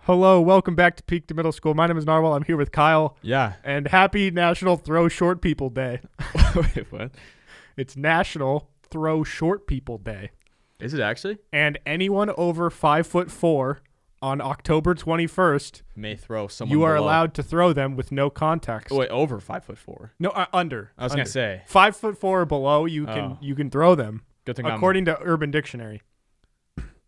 Hello, welcome back to Peak to Middle School. My name is Narwhal. I'm here with Kyle. Yeah. And happy National Throw Short People Day. Wait, what? It's National Throw Short People Day. Is it actually? And anyone over 5'4" on October 21st May throw someone you are below. allowed to throw them with no context. Oh, wait, over 5'4". No, under. I was going to say. 5'4" or below, you can throw them. Good thing according to Urban Dictionary.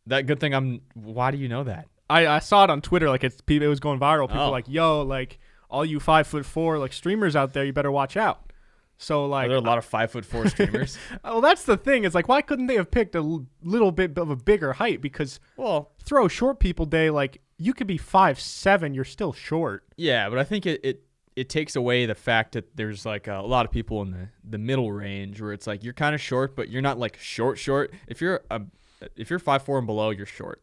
Why do you know that? I saw it on Twitter, like it was going viral. People were like, yo, like all you 5'4" like streamers out there, you better watch out. So like, Are there a lot of 5'4" streamers? Well, that's the thing. It's like, why couldn't they have picked a little bit of a bigger height? Because throw short people day, like you could be 5'7", you're still short. Yeah, but I think it takes away the fact that there's like a lot of people in the middle range where it's like you're kind of short, but you're not like short. If you're 5'4" and below, you're short.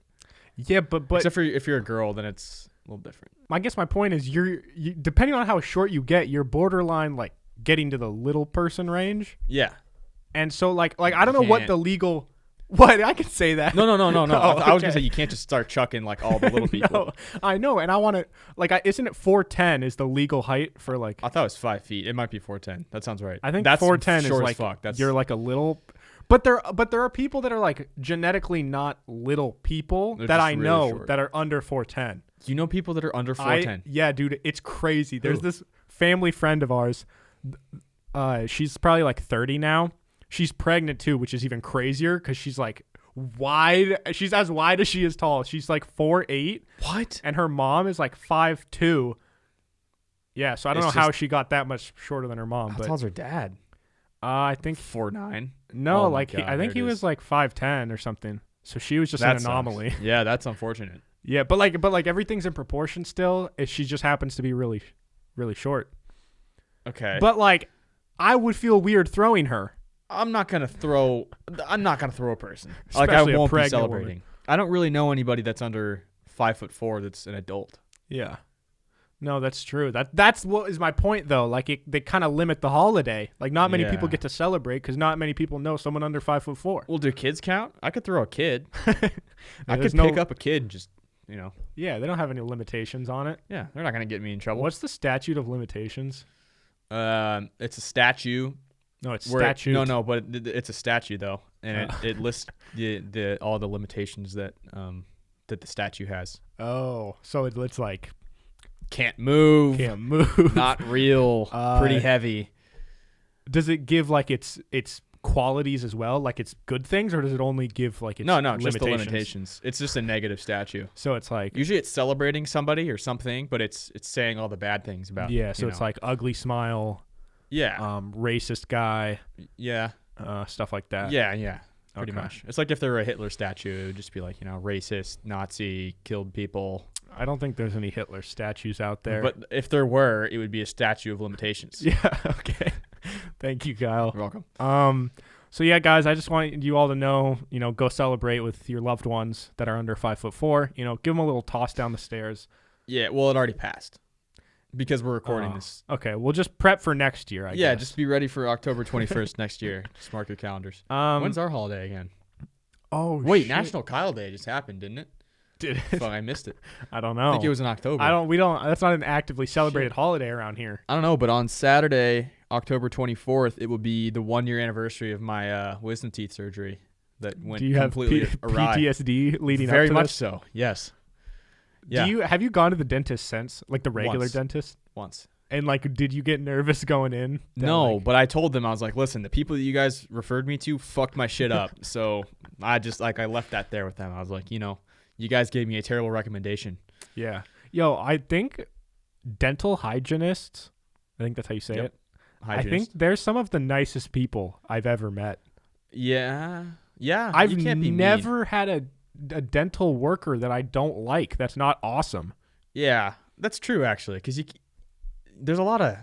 Yeah, but except for if you're a girl, then it's a little different. I guess my point is you depending on how short you get, you're borderline like getting to the little person range. Yeah. And so like I don't know what the legal. What? I can say that. No. I was okay. gonna say you can't just start chucking like all the little people. No, I know, and I want to isn't it 4'10" is the legal height for like? I thought it was 5 feet. It might be 4'10". That sounds right. I think that's 4'10" short is like as fuck. you're like a little. But there are people that are like genetically not little people that I know really that are under 4'10". You know people that are under 4'10"? Yeah, dude, it's crazy. There's this family friend of ours. She's probably like 30 now. She's pregnant too, which is even crazier because she's like wide. She's as wide as she is tall. She's like 4'8". What? And her mom is like 5'2". Yeah, so I don't know how she got that much shorter than her mom. How tall's her dad? I think 4'9". No, I think he was like 5'10" or something. So she was just an anomaly. Yeah, that's unfortunate. Yeah, but like everything's in proportion still. She just happens to be really, really short. Okay. But like, I would feel weird throwing her. I'm not gonna throw a person. Especially I won't a be celebrating. Woman. I don't really know anybody that's under 5'4" that's an adult. Yeah. No, that's true. That's what is my point though. Like they kind of limit the holiday. Like not many people get to celebrate because not many people know someone under 5'4". Well, do kids count? I could throw a kid. I could pick up a kid and just, Yeah, they don't have any limitations on it. Yeah, they're not gonna get me in trouble. What's the statute of limitations? It's a statue. No, it's statute. No, but it's a statue though, and it lists all the limitations that the statue has. Oh, so it's like can't move, not real, pretty heavy. Does it give like its qualities as well, like it's good things, or does it only give like its limitations? Just the limitations. It's just a negative statue. So it's like usually it's celebrating somebody or something, but it's saying all the bad things about. Yeah, so it's like ugly smile. Yeah. Racist guy. Yeah. Stuff like that. Yeah. Pretty much. It's like if there were a Hitler statue, it would just be like, racist, Nazi, killed people. I don't think there's any Hitler statues out there. But if there were, it would be a statue of limitations. Yeah, okay. Thank you, Kyle. You're welcome. So yeah, guys, I just want you all to know, go celebrate with your loved ones that are under 5'4". Give them a little toss down the stairs. Yeah, well, it already passed because we're recording this. Okay, we'll just prep for next year, I guess. Yeah, just be ready for October 21st next year. Just mark your calendars. When's our holiday again? Oh, wait, shit. National Kyle Day just happened, didn't it? Did it? Fuck, I missed it. I don't know. I think it was in October. That's not an actively celebrated holiday around here. I don't know, but on Saturday, October 24th, it will be the 1-year anniversary of my wisdom teeth surgery that went completely awry. PTSD leading up to this? Very much so, yes. Yeah. Have you gone to the dentist since, like the regular dentist? Once. And like, did you get nervous going in? No, but I told them, I was like, listen, the people that you guys referred me to fucked my shit up. So I just I left that there with them. I was like, you guys gave me a terrible recommendation. Yeah. Yo, I think dental hygienists, I think that's how you say it. I think they're some of the nicest people I've ever met. Yeah. Yeah. I've never had a dental worker that I don't like. That's not awesome. Yeah, that's true actually, because there's a lot of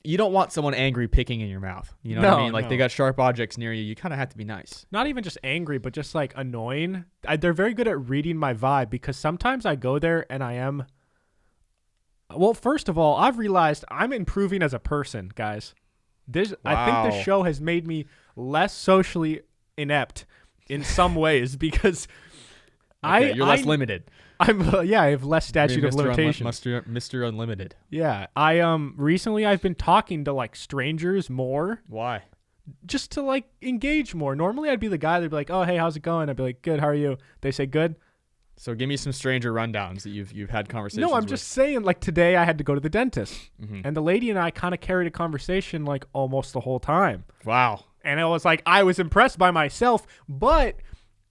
you don't want someone angry picking in your mouth. You know what I mean? Like they got sharp objects near you. You kind of have to be nice. Not even just angry, but just like annoying. They're very good at reading my vibe because sometimes I go there and I am. Well, first of all, I've realized I'm improving as a person, guys. I think this show has made me less socially inept in some ways because Okay, you're less limited. I have less statute of limitation. Mr. Unlimited. Yeah, I recently I've been talking to like strangers more. Why? Just to like engage more. Normally I'd be the guy that'd be like, "Oh, hey, how's it going?" I'd be like, "Good, how are you?" They say, "Good." So give me some stranger rundowns that you've had conversations. No, I'm just saying. Like today, I had to go to the dentist, Mm-hmm. and the lady and I kind of carried a conversation like almost the whole time. Wow. And it was like I was impressed by myself, but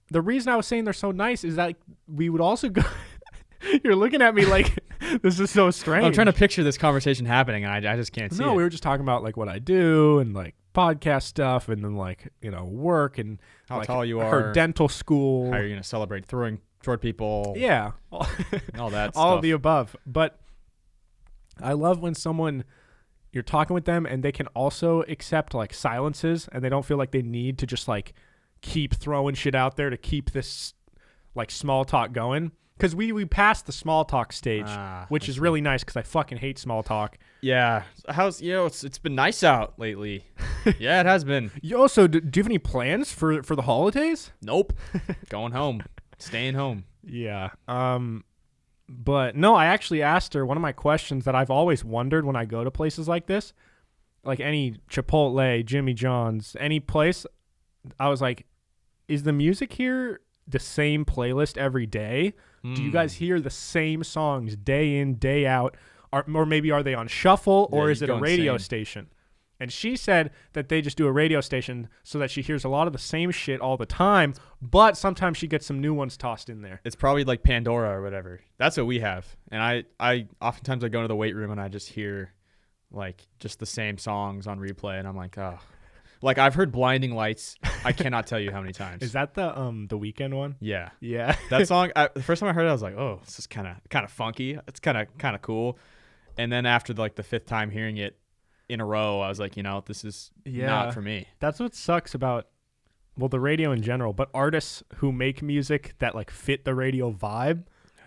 the reason I was saying they're so nice is that we would also go. You're looking at me like this is so strange. I'm trying to picture this conversation happening, and I just can't see it. No, we were just talking about like what I do and like podcast stuff, and then like work and how like, tall you are, her dental school, how you're gonna celebrate throwing toward people. Yeah, all that. All stuff. of the above. But I love when someone you're talking with them and they can also accept like silences, and they don't feel like they need to just like keep throwing shit out there to keep this like small talk going. Because we passed the small talk stage, which is really nice because I fucking hate small talk. Yeah. How's it's been nice out lately. Yeah, it has been. Yo, so do you have any plans for the holidays? Nope. Going home. Staying home. Yeah. But no, I actually asked her one of my questions that I've always wondered when I go to places like this, like any Chipotle, Jimmy John's, any place. I was like, is the music here the same playlist every day? Do you guys hear the same songs day in, day out? Or maybe are they on shuffle, or is it a radio station? And she said that they just do a radio station so that she hears a lot of the same shit all the time, but sometimes she gets some new ones tossed in there. It's probably like Pandora or whatever. That's what we have. And I oftentimes I go into the weight room and I just hear like just the same songs on replay, and I'm like, oh. Like I've heard Blinding Lights. I cannot tell you how many times. Is that the Weeknd one? Yeah. Yeah. That song, the first time I heard it, I was like, oh, this is kind of funky. It's kind of cool. And then after like the fifth time hearing it in a row, I was like, this is not for me. That's what sucks about, well, the radio in general, but artists who make music that like fit the radio vibe.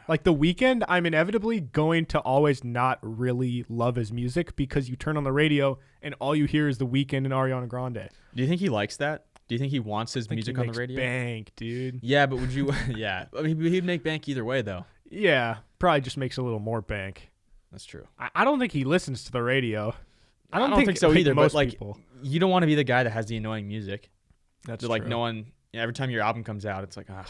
Like The Weeknd, I'm inevitably going to always not really love his music because you turn on the radio and all you hear is The Weeknd and Ariana Grande. Do you think he likes that? Do you think he wants his music on the radio? Bank, dude. Yeah, but would you? Yeah, I mean, he'd make bank either way, though. Yeah, probably just makes a little more bank. That's true. I don't think he listens to the radio. I don't think so either. Most but like, people. You don't want to be the guy that has the annoying music. That's like true. no one. Every time your album comes out, it's like, ugh.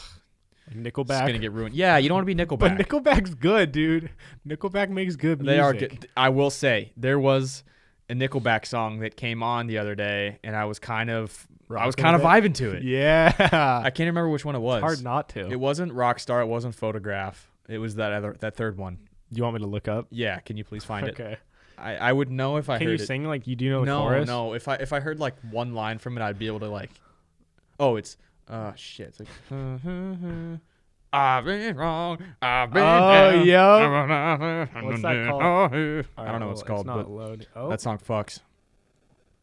Nickelback. It's gonna get ruined. Yeah, you don't want to be Nickelback. But Nickelback's good, dude. Nickelback makes good music. They are good. I will say there was a Nickelback song that came on the other day, and I was kind of vibing to it. Yeah. I can't remember which one it was. It's hard not to. It wasn't Rockstar. It wasn't Photograph. It was that third one. You want me to look up? Yeah. Can you please find it? Okay. I would know if I heard it. Can you sing like you do know the chorus? No. If I heard like one line from it, I'd be able to like. Oh, it's shit. It's like. I've been wrong. I've been down. Yeah. What's that called? I don't know what it's called, but that song fucks.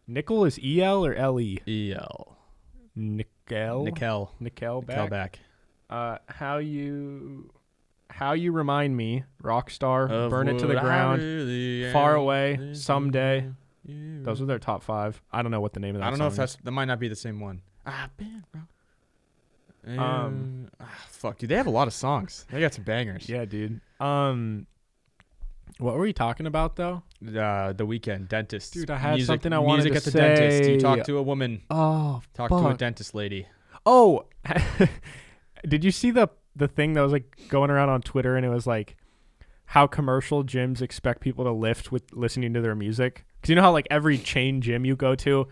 Nickel is E-L or L-E? E-L. Nickelback. How you remind me, Rockstar, Burn It to the Ground, really Far Away, Someday. Those are their top 5. I don't know what the name of that song is. I don't know if that might not be the same one. I've been wrong. Fuck, dude, they have a lot of songs. They got some bangers. Yeah, dude. What were we talking about though? The Weeknd, dentist. Dude, I had something I wanted to music at the say. dentist. You talk to a woman. Oh, talk to a dentist lady. Oh, did you see the thing that was like going around on Twitter, and it was like how commercial gyms expect people to lift with listening to their music? Because you know how like every chain gym you go to,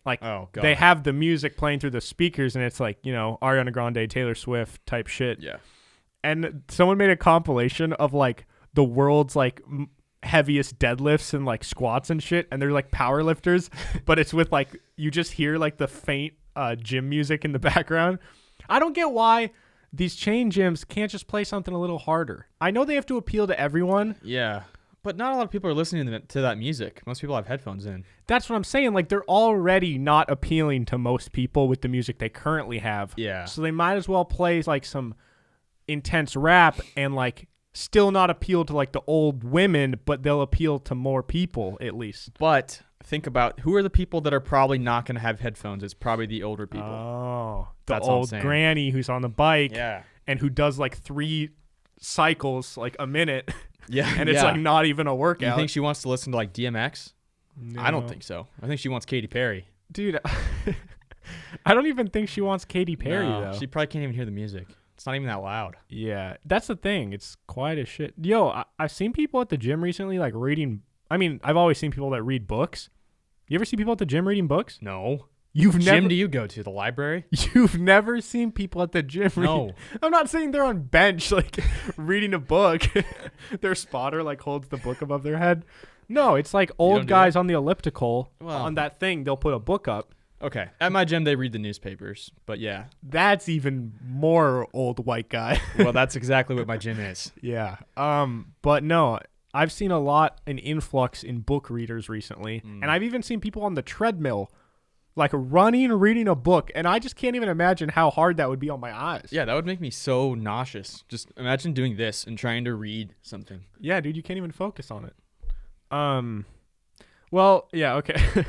like they have the music playing through the speakers, and it's like, Ariana Grande, Taylor Swift type shit. Yeah. And someone made a compilation of like the world's like heaviest deadlifts and like squats and shit, and they're like power lifters, but it's with like you just hear like the faint gym music in the background. I don't get why these chain gyms can't just play something a little harder. I know they have to appeal to everyone. Yeah. But not a lot of people are listening to that music. Most people have headphones in. That's what I'm saying. Like, they're already not appealing to most people with the music they currently have. Yeah. So they might as well play like some intense rap and like still not appeal to like the old women, but they'll appeal to more people at least. But think about who are the people that are probably not going to have headphones. It's probably the older people. Oh, That's old granny who's on the bike. Yeah. and who does like 3 cycles like a minute. Yeah. And it's like not even a workout. You think she wants to listen to like DMX? No. I don't think so. I think she wants Katy Perry. Dude, I don't even think she wants Katy Perry though. She probably can't even hear the music. It's not even that loud. Yeah, that's the thing. It's quiet as shit. Yo, I've seen people at the gym recently like reading. I mean, I've always seen people that read books. You ever see people at the gym reading books? No. You've never. Gym do you go to? The library? You've never seen people at the gym No. I'm not saying they're on bench like reading a book. Their spotter like holds the book above their head. No, it's like old guys on the elliptical on that thing. They'll put a book up. Okay. At my gym, they read the newspapers. But yeah. That's even more old white guy. Well, that's exactly what my gym is. Yeah. But no, I've seen an influx in book readers recently. And I've even seen people on the treadmill like running, reading a book. And I just can't even imagine how hard that would be on my eyes. Yeah, that would make me so nauseous. Just imagine doing this and trying to read something. Yeah, dude, you can't even focus on it. Well, yeah, okay.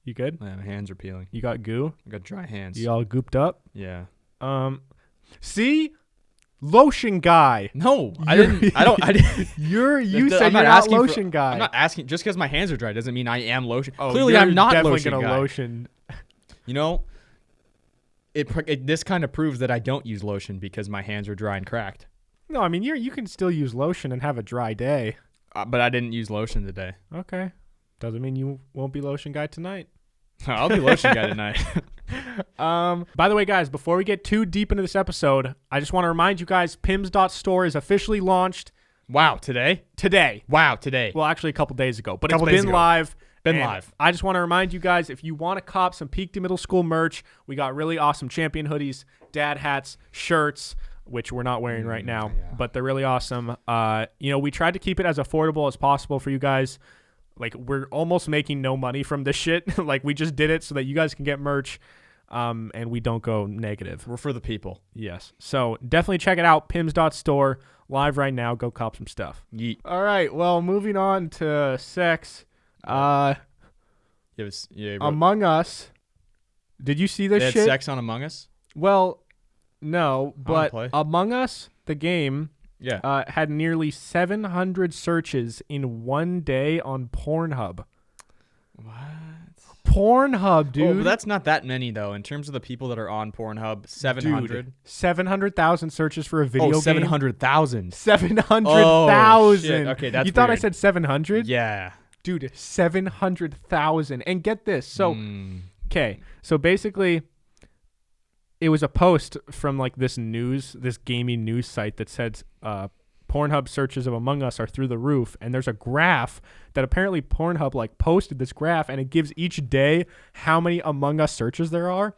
You good? Yeah, my hands are peeling. You got goo? I got dry hands. You all gooped up? Yeah. See? Lotion guy. No, I didn't. You said you're not lotion guy. I'm not asking. Just because my hands are dry doesn't mean I am lotion. Oh, clearly, I'm not definitely lotion gonna guy. lotion. You know, this kind of proves that I don't use lotion because my hands are dry and cracked. No, I mean you can still use lotion and have a dry day. But I didn't use lotion today. Okay. Doesn't mean you won't be lotion guy tonight. I'll be lotion guy tonight. By the way, guys, before we get too deep into this episode, I just want to remind you guys, PIMS.store is officially launched. Wow, today? Today. Wow, today. Well, actually a couple days ago, but it's been live. Been live. I just want to remind you guys, if you want to cop some Peak to Middle School merch, we got really awesome champion hoodies, dad hats, shirts, which we're not wearing right now, but they're really awesome. We tried to keep it as affordable as possible for you guys. Like, we're almost making no money from this shit. Like, we just did it so that you guys can get merch, and we don't go negative. We're for the people. Yes. So definitely check it out. PIMS.store, live right now. Go cop some stuff. Yeet. All right. Well, moving on to sex. Among Us. Did you see this they shit? had sex on Among Us? Well, no, but play. Among Us, the game, Yeah. had nearly 700 searches in one day on Pornhub. What? Pornhub, dude. Oh, but that's not that many, though. In terms of the people that are on Pornhub, 700. Dude, 700,000 searches for a video game. 700,000. 700,000. Okay, that's You thought I weird. said 700? Yeah. Dude, 700,000. And get this. So, okay. So basically, it was a post from like this gaming news site that said Pornhub searches of Among Us are through the roof, and there's a graph that apparently Pornhub like posted this graph, and it gives each day how many Among Us searches there are.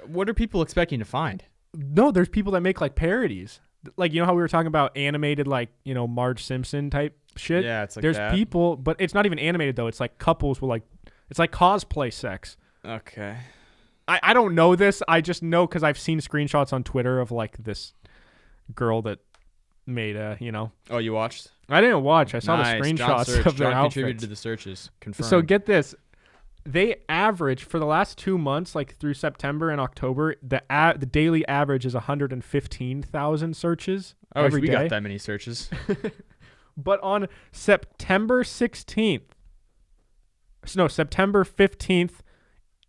What are people expecting to find? No, there's people that make like parodies, like how we were talking about animated, like Marge Simpson type shit. Yeah, it's like there's that. people, but it's not even animated though. It's like couples with it's like cosplay sex. Okay. I don't know this. I just know because I've seen screenshots on Twitter of like this girl that made Oh, you watched? I didn't watch. I saw the Nice. screenshots of their John outfits. contributed to the searches. Confirmed. So get this. They average for the last 2 months, like through September and October, the daily average is 115,000 searches every we day. got that many searches. But on September 15th,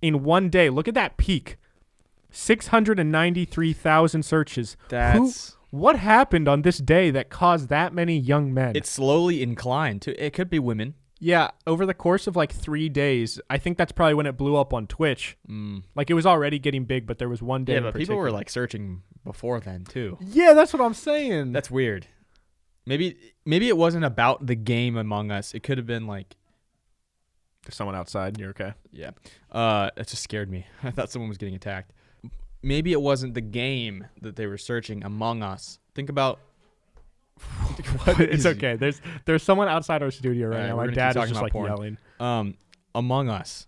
in one day, look at that peak. 693,000 searches. What happened on this day that caused that many young men? It's slowly inclined to. It could be women. Yeah, over the course of like 3 days, I think that's probably when it blew up on Twitch. Like it was already getting big, but there was one day. Yeah, but people were like searching before then too. Yeah, that's what I'm saying. That's weird. Maybe it wasn't about the game Among Us. It could have been like there's someone outside. You're okay. Yeah. That just scared me. I thought someone was getting attacked. Maybe it wasn't the game that they were searching Among Us. Think about. It's okay. There's someone outside our studio right now. We're My gonna dad is just like porn. yelling. Among Us.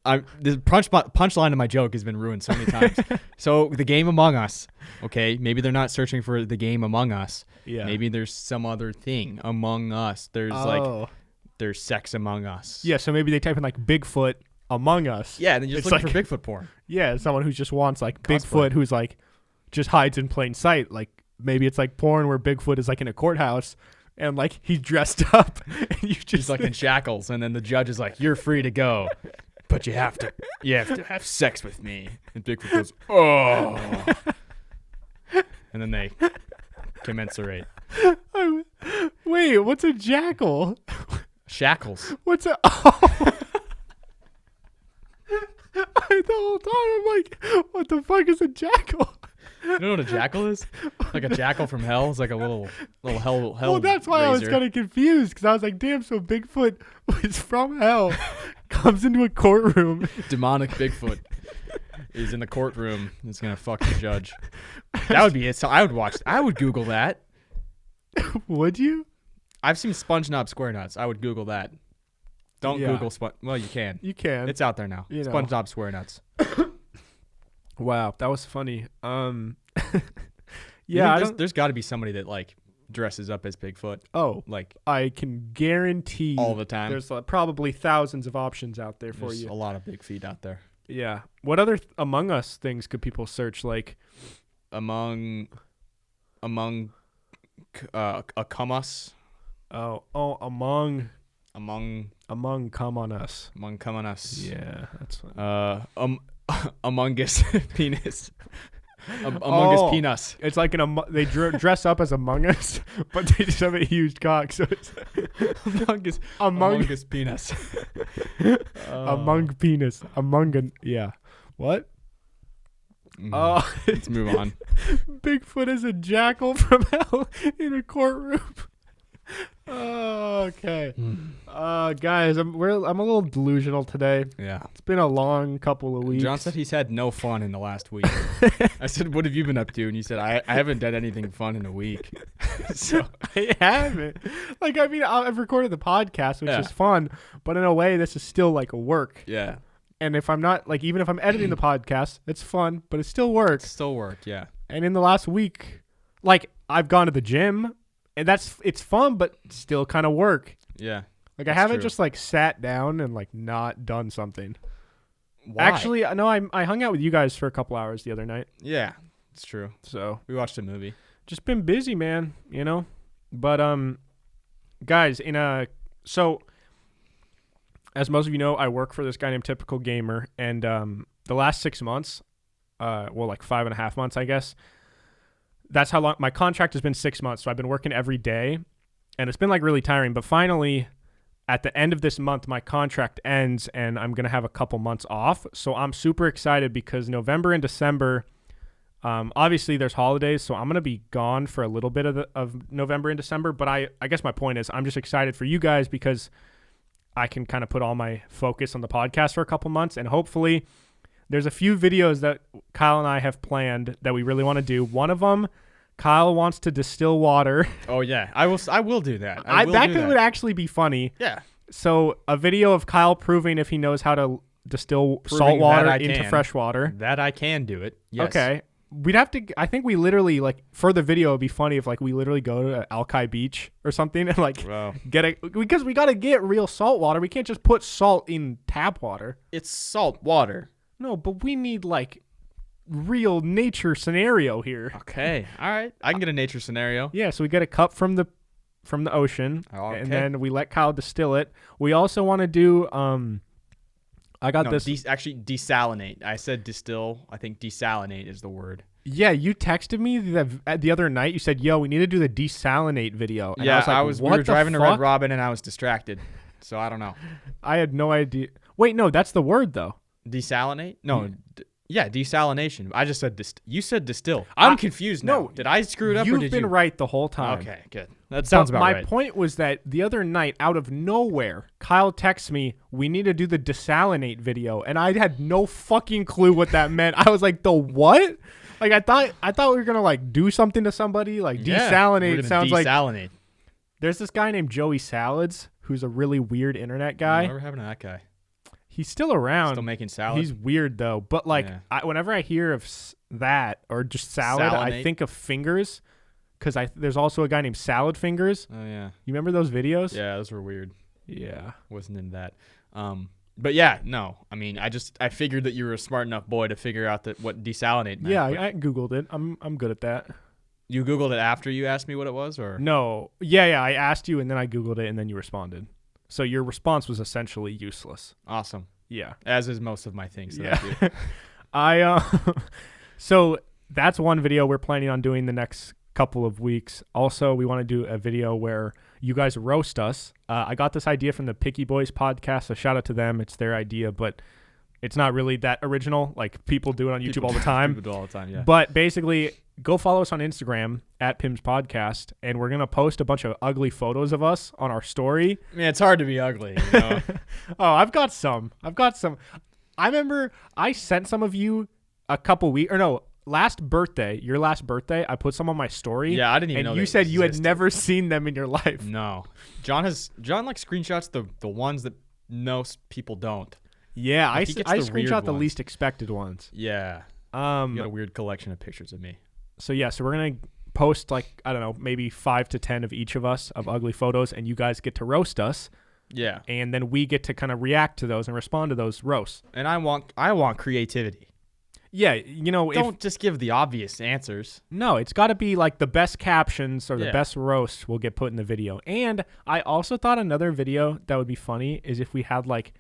The punchline of my joke has been ruined so many times. So the game Among Us. Okay, maybe they're not searching for the game Among Us. Yeah. Maybe there's some other thing Among Us. There's there's sex Among Us. Yeah, so maybe they type in like Bigfoot Among Us. Yeah, and then you're just looking for Bigfoot porn. Yeah, someone who just wants like Cosplay. Bigfoot who's like just hides in plain sight. Like maybe it's like porn where Bigfoot is like in a courthouse and like he's dressed up and you just He's like in shackles, and then the judge is like, "You're free to go, but you have to have sex with me." And Bigfoot goes, "Oh," and then they commensurate. Wait, what's a jackal? Shackles. What's a? Oh. The whole time I'm like, what the fuck is a jackal? You don't know what a jackal is? Like a jackal from hell. It's like a little hell. Well, that's why I was kind of confused, because I was like, damn, so Bigfoot was from hell, comes into a courtroom. Demonic Bigfoot is in the courtroom. Is gonna fuck the judge. That would be it. So I would Google that. Would you? I've seen SpongeBob SquareNuts. I would Google that. Don't Google Well, you can. You can. It's out there now. You know. SpongeBob SquareNuts. Wow, that was funny. There's got to be somebody that like dresses up as Bigfoot. Oh, like I can guarantee all the time. There's probably thousands of options out there for There's you. a lot of big feet out there. Yeah. What other Among Us things could people search? Like among Come Us. Among Come On Us. Among Come On Us. Yeah, that's fun. Among Us penis. Among Us penis. It's like they dress up as Among Us, but they just have a huge cock. So it's Among Us penis. Among penis. Yeah. What? Let's move on. Bigfoot is a jackal from hell in a courtroom. Okay. Guys, I'm a little delusional today. Yeah. It's been a long couple of weeks. John said he's had no fun in the last week. I said, "What have you been up to?" And he said, I haven't done anything fun in a week. So I haven't. Like, I mean, I've recorded the podcast, which is fun, but in a way, this is still like a work. Yeah. And if I'm not, like, even if I'm editing the podcast, it's fun, but it still works. It's still work, yeah. And in the last week, like, I've gone to the gym, and it's fun, but still kind of work. Yeah. Like, I haven't just, like, sat down and, like, not done something. Why? Actually, no, I hung out with you guys for a couple hours the other night. Yeah, it's true. So we watched a movie. Just been busy, man, you know? But, guys, so as most of you know, I work for this guy named Typical Gamer, and the last 6 months, like 5.5 months, I guess, that's how long my contract has been. 6 months. So I've been working every day, and it's been like really tiring, but finally at the end of this month, my contract ends and I'm going to have a couple months off. So I'm super excited because November and December, obviously there's holidays. So I'm going to be gone for a little bit of November and December, but I guess my point is I'm just excited for you guys because I can kind of put all my focus on the podcast for a couple months, and hopefully there's a few videos that Kyle and I have planned that we really want to do. One of them, Kyle wants to distill water. Oh yeah, I will do that. That would actually be funny. Yeah. So a video of Kyle proving if he knows how to distill salt water into fresh water. That I can do it. Yes. Okay. We'd have to, I think we literally, like, for the video, it'd be funny if, like, we literally go to Alki Beach or something and, like, because we got to get real salt water. We can't just put salt in tap water. It's salt water. No, but we need, like, real nature scenario here. Okay. All right. I can get a nature scenario. Yeah, so we get a cup from the ocean, and then we let Kyle distill it. We also want to do, actually desalinate. I said distill. I think desalinate is the word. Yeah, you texted me the other night. You said, "Yo, we need to do the desalinate video." And yeah, I was like, we were driving to Red Robin, and I was distracted, so I don't know. I had no idea. Wait, no, that's the word though. Desalinate? No. Yeah, desalination. I just said you said distill. I'm confused now. No, did I screw it up or did you? You've been right the whole time. Okay, good. That sounds about right. My point was that the other night, out of nowhere, Kyle texts me, "We need to do the desalinate video," and I had no fucking clue what that meant. I was like, "The what?" Like I thought we were gonna like do something to somebody. Like desalinate sounds like. There's this guy named Joey Salads who's a really weird internet guy. Whatever happened to that guy? He's still around. Still making salad. He's weird though. But like, whenever I hear of that or just salad, I think of fingers, because there's also a guy named Salad Fingers. Oh yeah. You remember those videos? Yeah, those were weird. Yeah. Wasn't in that. But yeah, no. I mean, I figured that you were a smart enough boy to figure out that what desalinate meant. Yeah, I googled it. I'm good at that. You Googled it after you asked me what it was, or No, yeah. I asked you, and then I googled it, and then you responded. So your response was essentially useless. awesome. Yeah. As is most of my things that I do. So that's one video we're planning on doing the next couple of weeks. Also, we want to do a video where you guys roast us. I got this idea from the Picky Boys podcast, so shout out to them. It's their idea, but it's not really that original. Like, people do it on YouTube all the time. People do all the time, yeah. But basically, go follow us on Instagram at PIMS Podcast, and we're going to post a bunch of ugly photos of us on our story. Man, it's hard to be ugly, you know? Oh, I've got some. I remember I sent some of you a couple weeks, or no, your last birthday, I put some on my story. Yeah, I didn't even know and you they said you had existed. never seen them in your life. No. John like screenshots the ones that most people don't. Yeah, Like, he gets I the weird screenshot the ones. least expected ones. Yeah. You got a weird collection of pictures of me. So we're going to post, like, I don't know, maybe 5 to 10 of each of us of ugly photos, and you guys get to roast us. Yeah. And then we get to kind of react to those and respond to those roasts. And I want creativity. Yeah, you know, Don't just give the obvious answers. No, it's got to be like the best captions or the Yeah. best roasts will get put in the video. And I also thought another video that would be funny is if we had like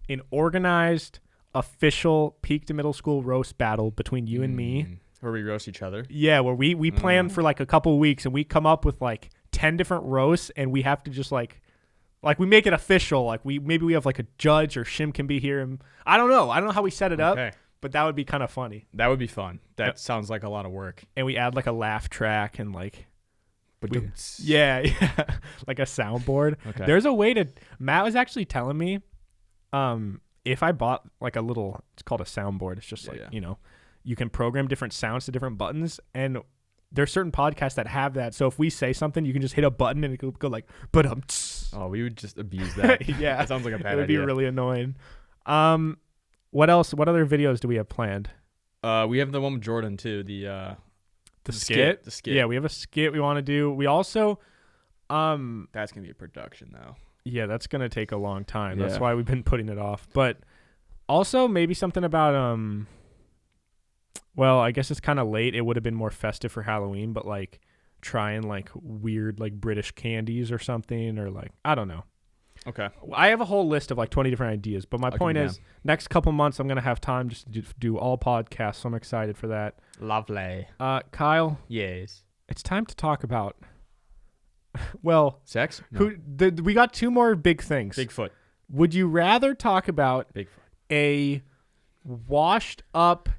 an organized, official peak to middle school roast battle between you and me. Where we roast each other. Yeah, where we plan for like a couple weeks and we come up with like 10 different roasts and we have to just like we make it official. Like maybe we have like a judge or Shim can be here. And I don't know how we set it up. But that would be kind of funny. That would be fun. That sounds like a lot of work. And we add like a laugh track and like, yeah, like a soundboard. Okay. There's a way to. Matt was actually telling me, if I bought like a little, it's called a soundboard. It's just you can program different sounds to different buttons, and there's certain podcasts that have that. So if we say something, you can just hit a button and it will go like, Oh, we would just abuse that. Yeah, that sounds like a bad idea. It would be really annoying. What else? What other videos do we have planned? We have the one with Jordan too. The skit. The skit. Yeah, we have a skit we want to do. We also, that's gonna be a production though. Yeah, that's gonna take a long time. That's Yeah. why we've been putting it off. But also maybe something about well, I guess it's kind of late. It would have been more festive for Halloween, but like trying like weird like British candies or something, or like I don't know. Okay. I have a whole list of like 20 different ideas, but my point is next couple months I'm going to have time just to do all podcasts, so I'm excited for that. Lovely. Kyle, Yes. it's time to talk about well, sex? No. We got 2 more big things. Bigfoot. Would you rather talk about Bigfoot. A washed up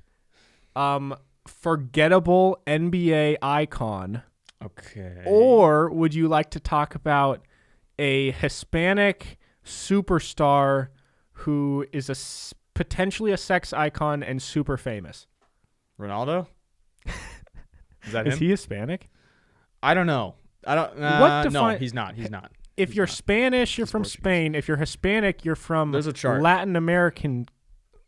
forgettable NBA icon? Okay. Or would you like to talk about a Hispanic superstar who is potentially a sex icon and super famous? Ronaldo? Is that him? Is he Hispanic? I don't know. I don't. No, he's not. He's not. If you're Spanish, you're from Spain. If you're Hispanic, you're from There's a chart. Latin American.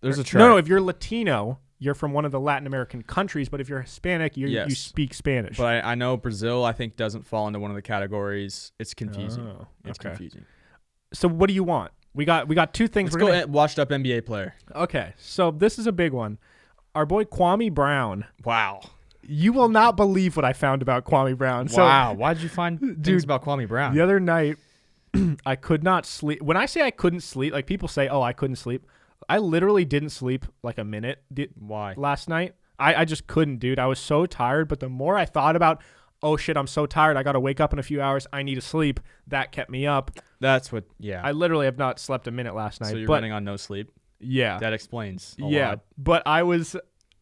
There's a chart. No, if you're Latino, you're from one of the Latin American countries. But if you're Hispanic, you speak Spanish. But I know Brazil, I think, doesn't fall into one of the categories. It's confusing. Oh, it's okay. confusing. So what do you want? We got 2 things. Let's go washed up NBA player. Okay, so this is a big one. Our boy Kwame Brown. Wow. You will not believe what I found about Kwame Brown. Wow. So, Why did you find things about Kwame Brown? The other night, I could not sleep. When I say I couldn't sleep, like people say, oh, I couldn't sleep. I literally didn't sleep like a minute. Why? Last night. I just couldn't, dude. I was so tired. But the more I thought about, oh, shit, I'm so tired. I got to wake up in a few hours. I need to sleep. That kept me up. That's what, yeah. I literally have not slept a minute last night. So you're running on no sleep? Yeah. That explains a lot. But I was...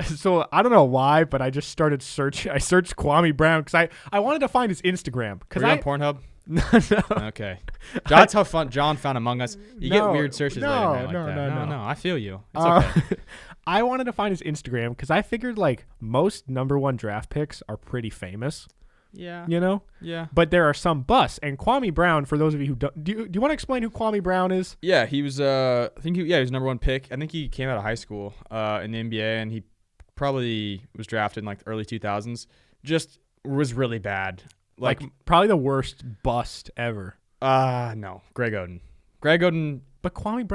So I don't know why, but I just started searching. I searched Kwame Brown because I wanted to find his Instagram. Were you on Pornhub? No. Okay. That's how fun John found Among Us. You get weird searches later night like that. No. I feel you. It's okay. I wanted to find his Instagram because I figured like most number 1 draft picks are pretty famous. Yeah. You know? Yeah. But there are some busts. And Kwame Brown, for those of you who don't... Do you want to explain who Kwame Brown is? Yeah, he was... I think he was number 1 pick. I think he came out of high school in the NBA, and he probably was drafted in like the early 2000s. Just was really bad. Like probably the worst bust ever. No. Greg Oden. Greg Oden But Greg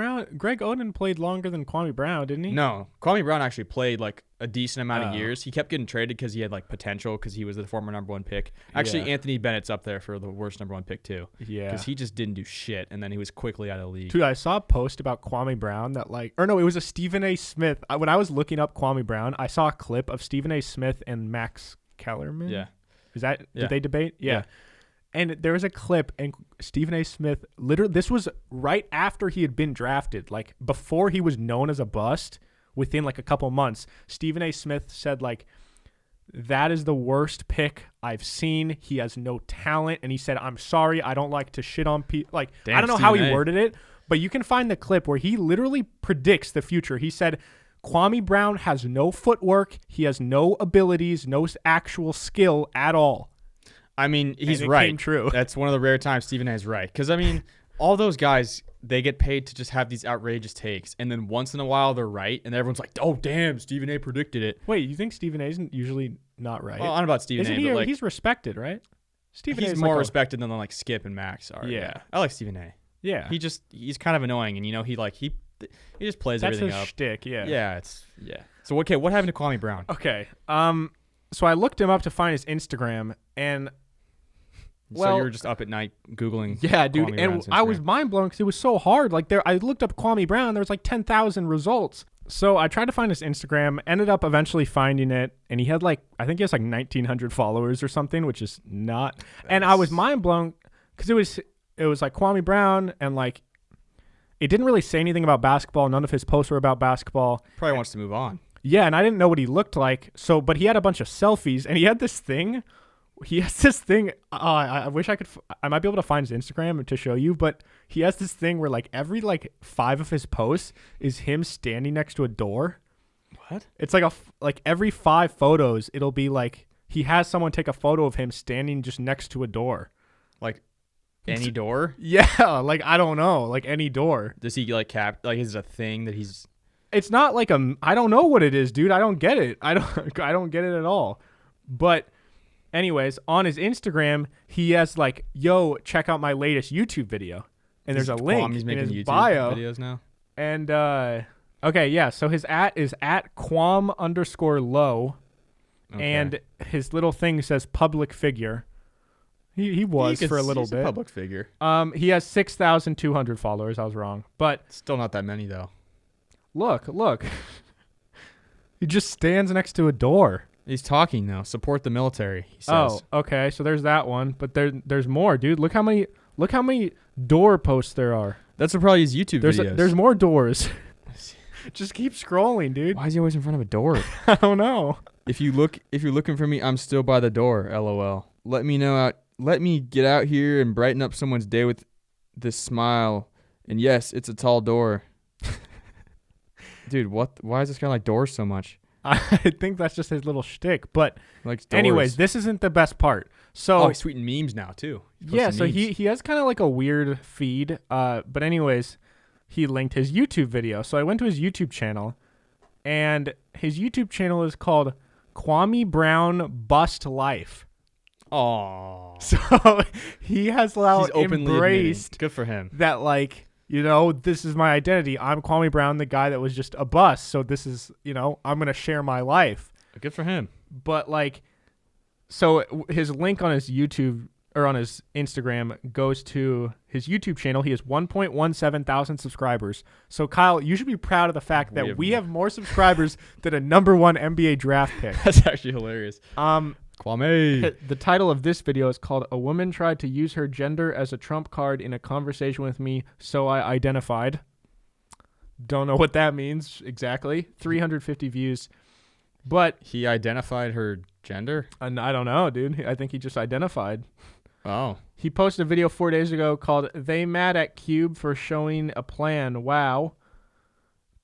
Oden played longer than Kwame Brown, didn't he? No, Kwame Brown actually played like a decent amount of Oh. years. He kept getting traded because he had like potential because he was the former number 1 pick. Actually, Yeah. Anthony Bennett's up there for the worst number 1 pick too. Yeah. Because he just didn't do shit, and then he was quickly out of the league. Dude, I saw a post about Kwame Brown that it was a Stephen A. Smith. When I was looking up Kwame Brown, I saw a clip of Stephen A. Smith and Max Kellerman. Yeah. Did Yeah. they debate? Yeah. Yeah. And there was a clip, and Stephen A. Smith, literally, this was right after he had been drafted, like before he was known as a bust, within like a couple months. Stephen A. Smith said, like, that is the worst pick I've seen. He has no talent. And he said, I'm sorry. I don't like to shit on people. Like, Damn, I don't know how he Stephen A. worded it, but you can find the clip where he literally predicts the future. He said, Kwame Brown has no footwork. He has no abilities, no actual skill at all. I mean, he's And it right. came true. That's one of the rare times Stephen A. is right. Because, I mean, all those guys, they get paid to just have these outrageous takes. And then once in a while, they're right. And everyone's like, oh, damn, Stephen A. predicted it. Wait, you think Stephen A. isn't usually not right? Well, I don't know about Stephen Isn't A., he? but like, He's respected, right? Stephen A. he's is more like respected than like Skip and Max are. Yeah. I like Stephen A. Yeah. He's kind of annoying. And, you know, he just plays That's everything his up. shtick, yeah. Yeah. So, okay, what happened to Kwame Brown? Okay. So I looked him up to find his Instagram, and So you were just up at night Googling. yeah, dude, Kwame and Brown's I was Instagram. mind blown because it was so hard. Like I looked up Kwame Brown, there was like 10,000 results. So I tried to find his Instagram, ended up eventually finding it, and he had I think he has like 1,900 followers or something, which is not. And I was mind blown because it was like Kwame Brown, and like it didn't really say anything about basketball. None of his posts were about basketball. Probably wants to move on. Yeah, and I didn't know what he looked like. So, but he had a bunch of selfies, and he had this thing. He has this thing. I wish I could. I might be able to find his Instagram to show you, but he has this thing where like every 5 of his posts is him standing next to a door. What? It's like every 5 photos, it'll be like he has someone take a photo of him standing just next to a door. Like any door? Yeah, like I don't know, like any door. Does he like is it a thing that he's? It's not like I don't know what it is, dude. I don't get it. I don't get it at all. But anyways, on his Instagram, he has like, yo, check out my latest YouTube video. And there's a link He's in making his YouTube bio. videos now. And okay, yeah, so his is at Quam_low. Okay. And his little thing says public figure. He was for a little he's bit. A public figure. He has 6,200 followers. I was wrong. But Still not that many though. look. He just stands next to a door. He's talking now. Support the military. He says. Oh, okay. So there's that one, but there's more, dude. Look how many door posts there are. That's probably his YouTube videos. There's more doors. Just keep scrolling, dude. Why is he always in front of a door? I don't know. If you're looking for me, I'm still by the door. LOL. Let me get out here and brighten up someone's day with this smile. And yes, it's a tall door. Dude, what? Why is this guy like doors so much? I think that's just his little shtick. But Like doors. anyways, this isn't the best part. So he's tweeting memes now too. yeah, so he has kind of like a weird feed. But anyways, he linked his YouTube video. So I went to his YouTube channel, and his YouTube channel is called Kwame Brown Bust Life. Oh, So he has now he's openly embraced admitting. Good for him. that, like, you know, this is my identity. I'm Kwame Brown, the guy that was just a bust. So this is, you know, I'm going to share my life. Good for him. But like, so his link on his YouTube or on his Instagram goes to his YouTube channel. He has 1.17 thousand subscribers. So Kyle, you should be proud of the fact that we have more subscribers than a #1 NBA draft pick. That's actually hilarious. Kwame. The title of this video is called "A Woman Tried to Use Her Gender as a Trump Card in a Conversation with Me, So I Identified." Don't know what that means exactly. 350 views. But He identified her gender. I don't know, dude. I think he just identified. Oh. He posted a video 4 days ago called "They Mad at Cube for Showing a Plan. Wow."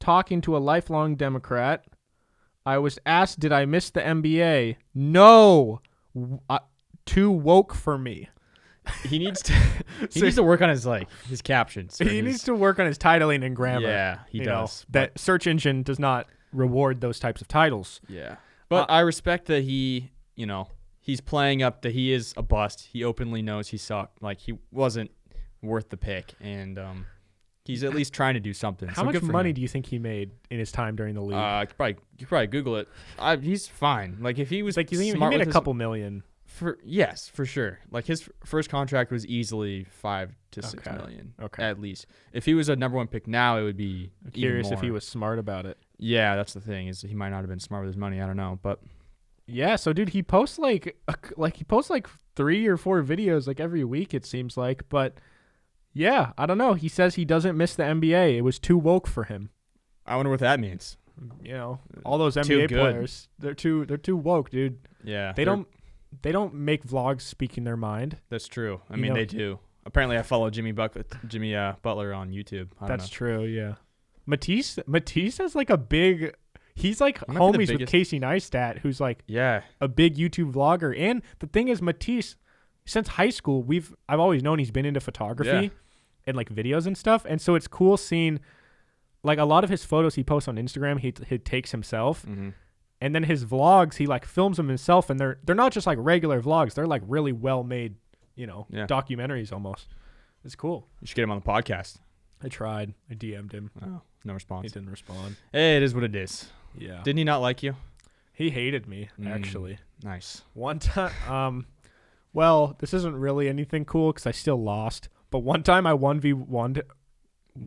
Talking to a lifelong Democrat. I was asked, did I miss the NBA? No. Too woke for me. He needs to needs to work on his captions. He needs to work on his titling and grammar. Yeah, he You know, does. that search engine does not reward those types of titles. Yeah. But I respect that he's playing up that he is a bust. He openly knows he sucked. Like, he wasn't worth the pick. And He's at least trying to do something. How much money do you think he made in his time during the league? You could probably Google it. He's fine. Like if he was like, you think he smart made with a couple million? Yes, for sure. Like his first contract was easily 5 to 6 million. Okay. At least. If he was a number one pick now, it would be. I'm curious if he was smart about it. Yeah, that's the thing. Is he might not have been smart with his money. I don't know, but. Yeah, so dude, he posts like 3 or 4 videos like every week, it seems like, but. Yeah, I don't know. He says he doesn't miss the NBA. It was too woke for him. I wonder what that means. You know, all those NBA players, they're too woke, dude. Yeah. They don't make vlogs speaking their mind. That's true. I mean, they do. Apparently, I follow Jimmy Butler on YouTube. That's true, yeah. Matisse has like a big he's like homies with Casey Neistat, who's like a big YouTube vlogger. And the thing is, Matisse, since high school, I've always known he's been into photography and like videos and stuff. And so it's cool seeing like a lot of his photos he posts on Instagram, he takes himself. Mm-hmm. And then his vlogs, he like films them himself, and they're not just like regular vlogs. They're like really well made, documentaries almost. It's cool. You should get him on the podcast. I tried. I DM'd him. Oh, no response. He didn't respond. Hey, it is what it is. Yeah. Didn't he not like you? He hated me, actually. Nice. One time, well, this isn't really anything cool because I still lost. But one time I 1v1'd.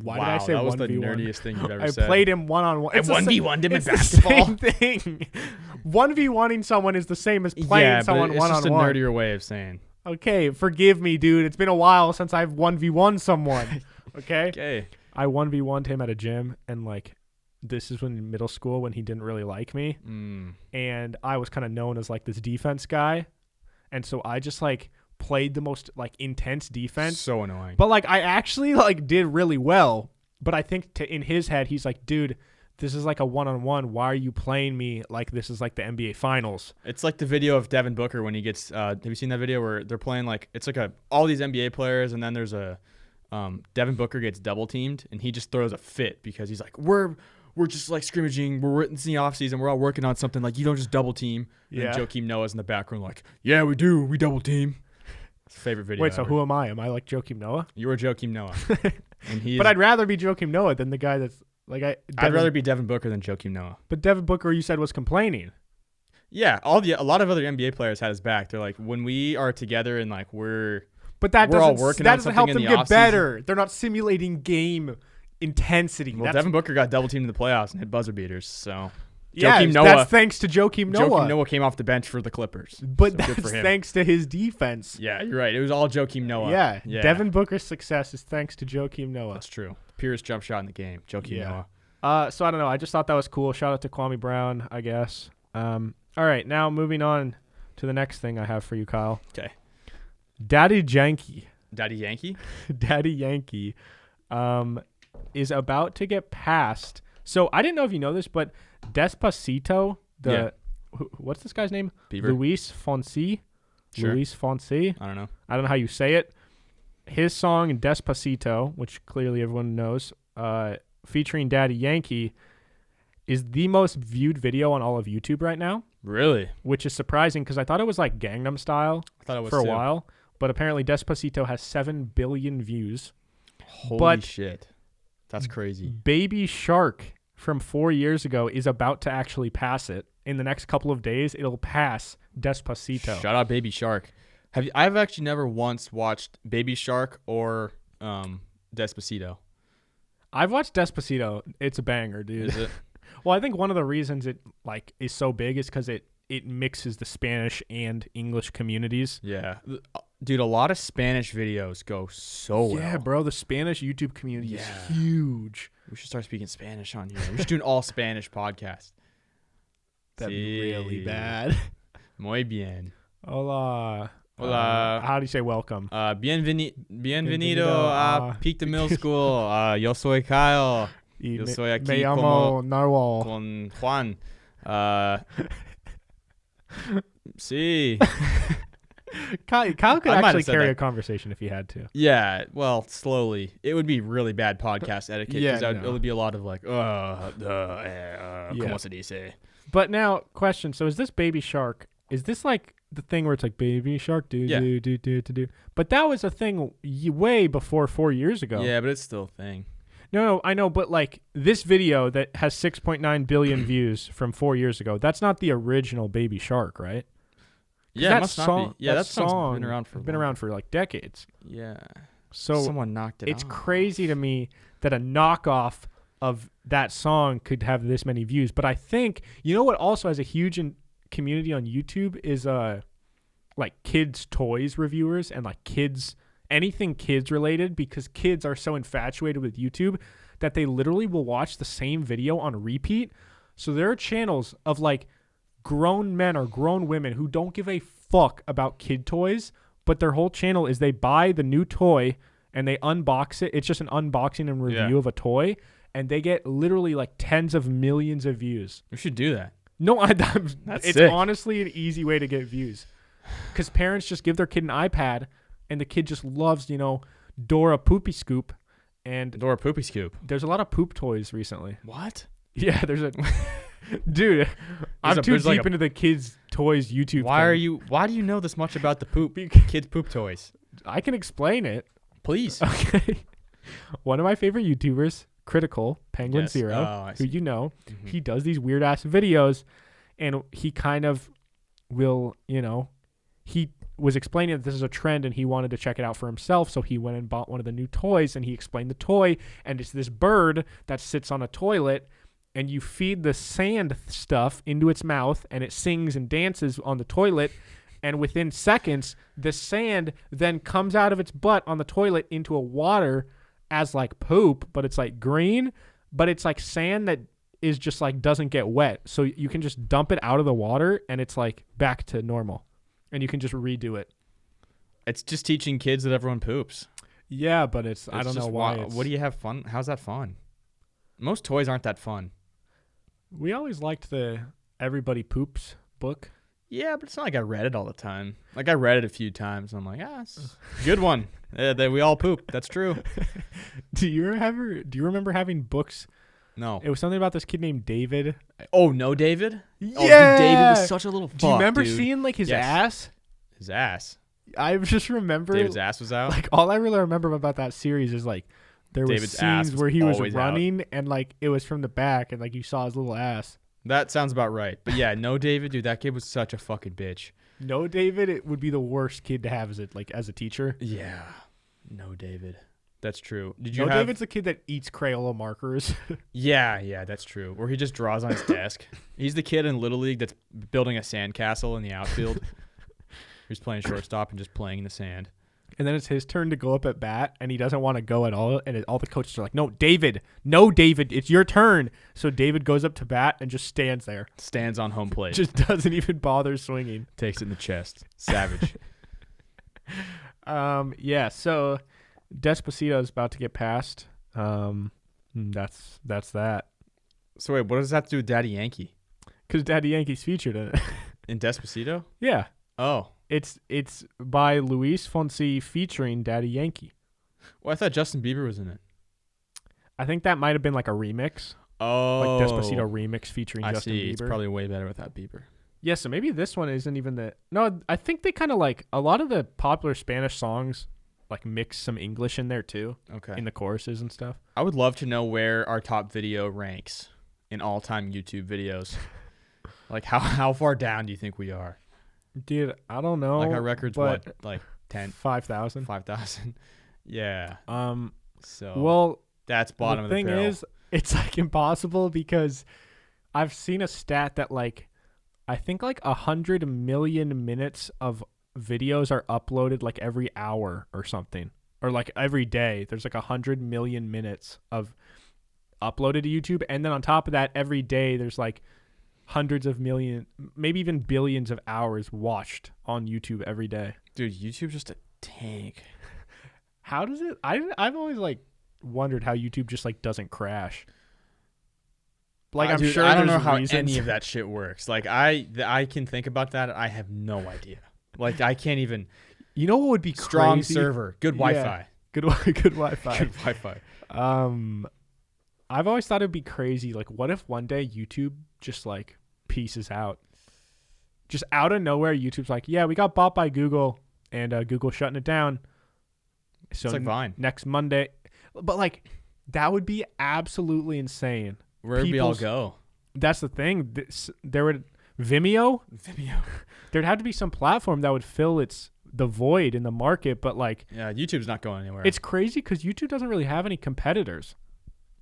Why did I say 1v1? That was the nerdiest thing you've ever said. I played him one-on-one. I 1v1'd him in basketball. It's the same thing. 1v1ing someone is the same as playing someone one-on-one. It's just a nerdier way of saying. Okay, forgive me, dude. It's been a while since I've 1v1 someone. Okay? Okay. I 1v1'd him at a gym, and like, this is when in middle school when he didn't really like me. And I was kind of known as like this defense guy. And so I just like played the most like intense defense. So annoying. But like I actually like did really well. But I think in his head he's like, dude, this is like a one-on-one. Why are you playing me like this is like the NBA Finals? It's like the video of Devin Booker when he gets. Have you seen that video where they're playing like it's like all these NBA players and then there's a Devin Booker gets double teamed and he just throws a fit because he's like we're just like scrimmaging. We're in the offseason. We're all working on something. Like, you don't just double team. Yeah. And Joakim Noah's in the background like, yeah, we do. We double team. It's a favorite video. Wait, so who am I? Am I like Joakim Noah? You were Joakim Noah. But I'd rather be Joakim Noah than the guy that's like I'd rather be Devin Booker than Joakim Noah. But Devin Booker, you said, was complaining. Yeah, a lot of other NBA players had his back. They're like, when we are together and like But that doesn't help them get better. Season. They're not simulating game intensity. Well, Devin Booker got double teamed in the playoffs and hit buzzer beaters. So yeah, Joakim Noah, that's thanks to Joakim Noah. Joakim Noah came off the bench for the Clippers. But so that's thanks to his defense. Yeah, you're right. It was all Joakim Noah. Yeah. Devin Booker's success is thanks to Joakim Noah. That's true. Purest jump shot in the game, Joakim Noah. So I don't know. I just thought that was cool. Shout out to Kwame Brown, I guess. All right, now moving on to the next thing I have for you, Kyle. Okay. Daddy Yankee. Daddy Yankee? Daddy Yankee is about to get passed. So I didn't know if you know this, but Despacito, what's this guy's name? Beaver. Luis Fonsi. Sure. Luis Fonsi. I don't know. I don't know how you say it. His song Despacito, which clearly everyone knows, featuring Daddy Yankee, is the most viewed video on all of YouTube right now. Really? Which is surprising because I thought it was like Gangnam Style for a while. But apparently Despacito has 7 billion views. Holy shit. That's crazy. Baby Shark from 4 years ago is about to actually pass it. In the next couple of days, it'll pass Despacito. Shout out Baby Shark. I've actually never once watched Baby Shark or Despacito. I've watched Despacito. It's a banger, dude. Is it? Well, I think one of the reasons it like is so big is because it mixes the Spanish and English communities. Yeah. Dude, a lot of Spanish videos go so well. Yeah, bro. The Spanish YouTube community is huge. We should start speaking Spanish on here. We should do an all Spanish podcast. That'd be really bad. Muy bien. Hola. Hola. How do you say welcome? Bienvenido a Peak to Middle School. Yo soy Kyle. Yo soy aquí me llamo Narwhal. Con Juan. Sí. Kyle could actually carry a conversation if he had to. Yeah, well, slowly. It would be really bad podcast etiquette because it would be a lot of like, ¿cómo se dice? But now, question. So is this Baby Shark, is this like the thing where it's like Baby Shark, do. But that was a thing way before 4 years ago. Yeah, but it's still a thing. No, I know, but like this video that has 6.9 billion views from 4 years ago, that's not the original Baby Shark, right? Yeah, that it must song, not be. Yeah, that song's song been around for like decades. Yeah. So someone knocked it it's off. crazy to me that a knockoff of that song could have this many views. But I think, you know what also has a huge community on YouTube is like kids toys reviewers and like anything kids related, because kids are so infatuated with YouTube that they literally will watch the same video on repeat. So there are channels of like grown men or grown women who don't give a fuck about kid toys, but their whole channel is they buy the new toy and they unbox it. It's just an unboxing and review of a toy, and they get literally like tens of millions of views. We should do that. No, That's it's sick. honestly an easy way to get views, because parents just give their kid an iPad and the kid just loves, Dora Poopy Scoop. And Dora Poopy Scoop. there's a lot of poop toys recently. What? Yeah, there's a dude. I'm too there's like deep into the kids toys YouTube. Why do you know this much about the kids poop toys? I can explain it. Please. Okay. One of my favorite YouTubers, Critical Penguin Yes. Zero, Oh, I who see. mm-hmm. He does these weird ass videos, and he kind of will, he was explaining that this is a trend and he wanted to check it out for himself, so he went and bought one of the new toys, and he explained the toy, and it's this bird that sits on a toilet, and you feed the sand stuff into its mouth, and it sings and dances on the toilet, and within seconds the sand then comes out of its butt on the toilet into a water as like poop, but it's like green, but it's like sand that is just like doesn't get wet, so you can just dump it out of the water and it's like back to normal, and you can just redo it. It's just teaching kids that everyone poops. Yeah, but it's I don't know why. What do you have fun? How's that fun? Most toys aren't that fun. We always liked the Everybody Poops book. Yeah, but it's not like I read it all the time. Like I read it a few times, and I'm like, it's a good one. That we all poop. That's true. Do you remember having books? No. It was something about this kid named David. Oh, no, David? Yeah. Oh, dude, David was such a little fuck, Do you remember dude. seeing like his ass? His ass. I just remember David's ass was out? Like all I really remember about that series is like there was David's ass scenes was where he was always running and like it was from the back and like you saw his little ass. That sounds about right. But yeah, no, David, dude, that kid was such a fucking bitch. No, David, it would be the worst kid to have as a teacher. Yeah. No, David. That's true. David's the kid that eats Crayola markers. Yeah, that's true. Or he just draws on his desk. He's the kid in Little League that's building a sandcastle in the outfield. He's playing shortstop and just playing in the sand. And then it's his turn to go up at bat, and he doesn't want to go at all. And all the coaches are like, no, David, it's your turn. So David goes up to bat and just stands there. Stands on home plate. Just doesn't even bother swinging. Takes it in the chest. Savage. Yeah, so Despacito is about to get passed. That's that. So wait, what does that have to do with Daddy Yankee? Because Daddy Yankee's featured in it. In Despacito? Yeah. Oh. It's by Luis Fonsi featuring Daddy Yankee. Well, I thought Justin Bieber was in it. I think that might have been like a remix. Oh. Like Despacito remix featuring Justin Bieber. It's probably way better without Bieber. Yeah, so maybe this one isn't even the... No, I think they kind of like... A lot of the popular Spanish songs like mix some English in there too. Okay. In the choruses and stuff. I would love to know where our top video ranks in all-time YouTube videos. Like how far down do you think we are? Dude, I don't know. Like our record's what? Like 10? 5,000. 5,000? Yeah. So well, that's bottom of the barrel. The thing is, it's like impossible because I've seen a stat that like I think like 100 million minutes of videos are uploaded like every hour or something, or like every day. There's like 100 million minutes of uploaded to YouTube, and then on top of that, every day there's like hundreds of million, maybe even billions of hours watched on YouTube every day. Dude, YouTube's just a tank. How does it? I've always like wondered how YouTube just like doesn't crash. Like I'm dude, sure I don't know how reasons. any of that shit works. Like I can think about that. I have no idea. Like I can't even. You know what would be strong crazy? server, good Wi-Fi, good Wi-Fi, good Wi-Fi. I've always thought it'd be crazy. Like, what if one day YouTube just like pieces out, just out of nowhere? YouTube's like, yeah, we got bought by Google, and Google shutting it down. So it's like Vine. Next Monday, but like, That would be absolutely insane. Where would we all go? That's the thing. There would Vimeo. Vimeo. There'd have to be some platform that would fill the void in the market. But like, yeah, YouTube's not going anywhere. It's crazy because YouTube doesn't really have any competitors.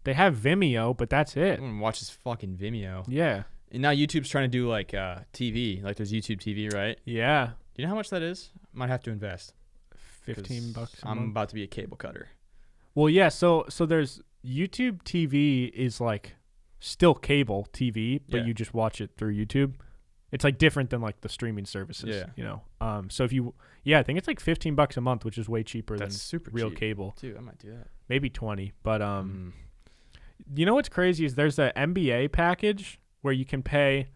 They have Vimeo, but that's it. Everyone watches fucking Vimeo. Yeah. And now YouTube's trying to do like TV. Like there's YouTube TV, right? Yeah. Do you know how much that is? Might have to invest. $15. I'm about to be a cable cutter. Well, yeah. So there's YouTube TV is like still cable TV, but you just watch it through YouTube. It's like different than like the streaming services. Yeah. You know. So I think it's like $15 a month, which is way cheaper than super real cheap. cable. Dude, I might do that. Maybe 20, but you know what's crazy is there's an NBA package where you can pay,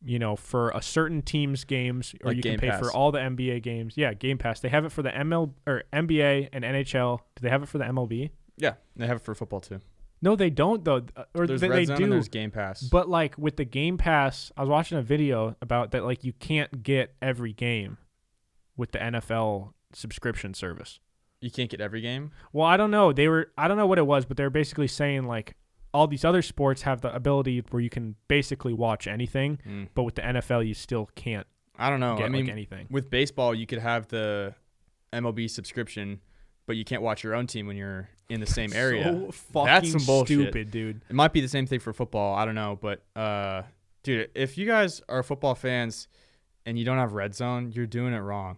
you know, for a certain team's games, or like you can Game pay Pass. for all the NBA games. Yeah, Game Pass. They have it for the NBA and NHL. Do they have it for the MLB? Yeah, they have it for football too. No, they don't though. Or there's they Red Zone do. And there's Game Pass. But like with the Game Pass, I was watching a video about that. Like you can't get every game with the NFL subscription service. You can't get every game? Well, I don't know. I don't know what it was, but they were basically saying like all these other sports have the ability where you can basically watch anything, but with the NFL you still can't. I don't know. Get, I mean, like, anything. With baseball, you could have the MLB subscription, but you can't watch your own team when you're in the same area. So fucking That's some bullshit. stupid, dude. It might be the same thing for football. I don't know, but dude, if you guys are football fans and you don't have Red Zone, you're doing it wrong.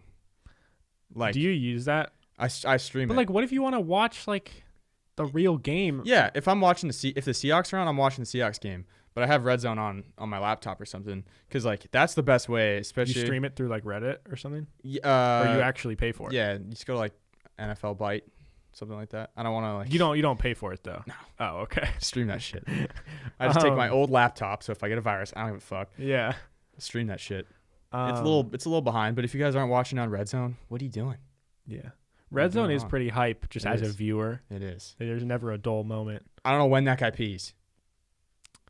Like, do you use that? I stream But it. like, what if you want to watch like the real game? Yeah, if I'm watching if the Seahawks are on, I'm watching the Seahawks game. But I have Red Zone on my laptop or something, because like that's the best way. Especially you stream it through like Reddit or something, or you actually pay for it. Yeah, you just go to like NFL Byte, something like that. I don't want to like. You don't pay for it though. No. Oh, okay. Stream that shit. I just take my old laptop, so if I get a virus, I don't give a fuck. Yeah. Stream that shit. It's a little behind, but if you guys aren't watching on Red Zone, what are you doing? Yeah. Red Zone is pretty hype just as a viewer. It is. There's never a dull moment. I don't know when that guy pees.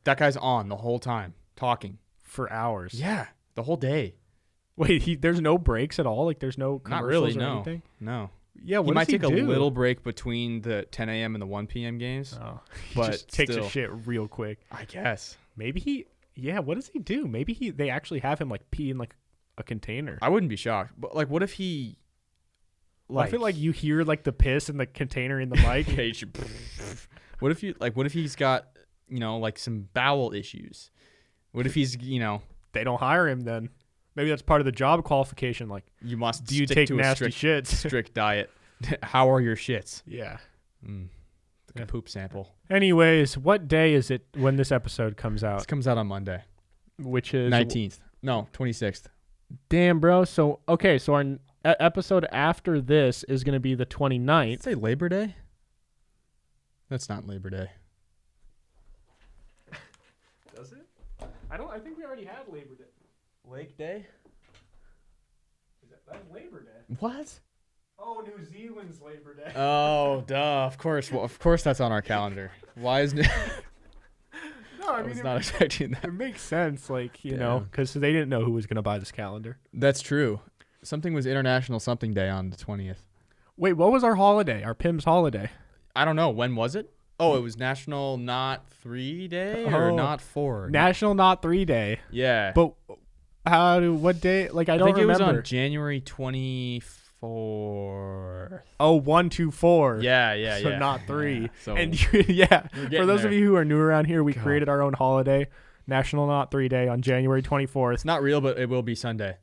That guy's on the whole time, talking. For hours. Yeah, the whole day. Wait, there's no breaks at all? Like there's no commercials or anything? No. Yeah, what he might take do? a little break between the 10 a.m. and the 1 p.m. games. Oh, but just takes still, a shit real quick. I guess. Maybe what does he do? Maybe they actually have him like pee in like a container. I wouldn't be shocked. But like, what if he... I feel like you hear like the piss in the container in the mic. What if he's got, you know, like some bowel issues? What if he's, you know, they don't hire him then? Maybe that's part of the job qualification. Like, you must do you stick take to nasty a shits? strict diet. How are your shits? Yeah. The poop sample. Anyways, what day is it when this episode comes out? This comes out on Monday. Which is 19th. No, 26th. Damn, bro. So our episode after this is going to be the 29th. Did it say Labor Day? That's not Labor Day. Does it? I think we already had Labor Day. Lake Day? That's Labor Day. What? Oh, New Zealand's Labor Day. Oh, duh. Of course. Well, of course that's on our calendar. Why isn't it? No, I was not expecting that. It makes sense, like, you know, because they didn't know who was going to buy this calendar. That's true. Something was International Something Day on the 20th. Wait, what was our holiday? Our PIMS holiday? I don't know. When was it? Oh, it was National Not 3 Day or Not 4? National Not 3 Day. Yeah. But what day? Like, I don't think remember. It was on January 24th. Oh, 1, 2, 4. Yeah. So not 3. Yeah. So and for those of you who are new around here, we created our own holiday, National Not 3 Day on January 24th. It's not real, but it will be Sunday.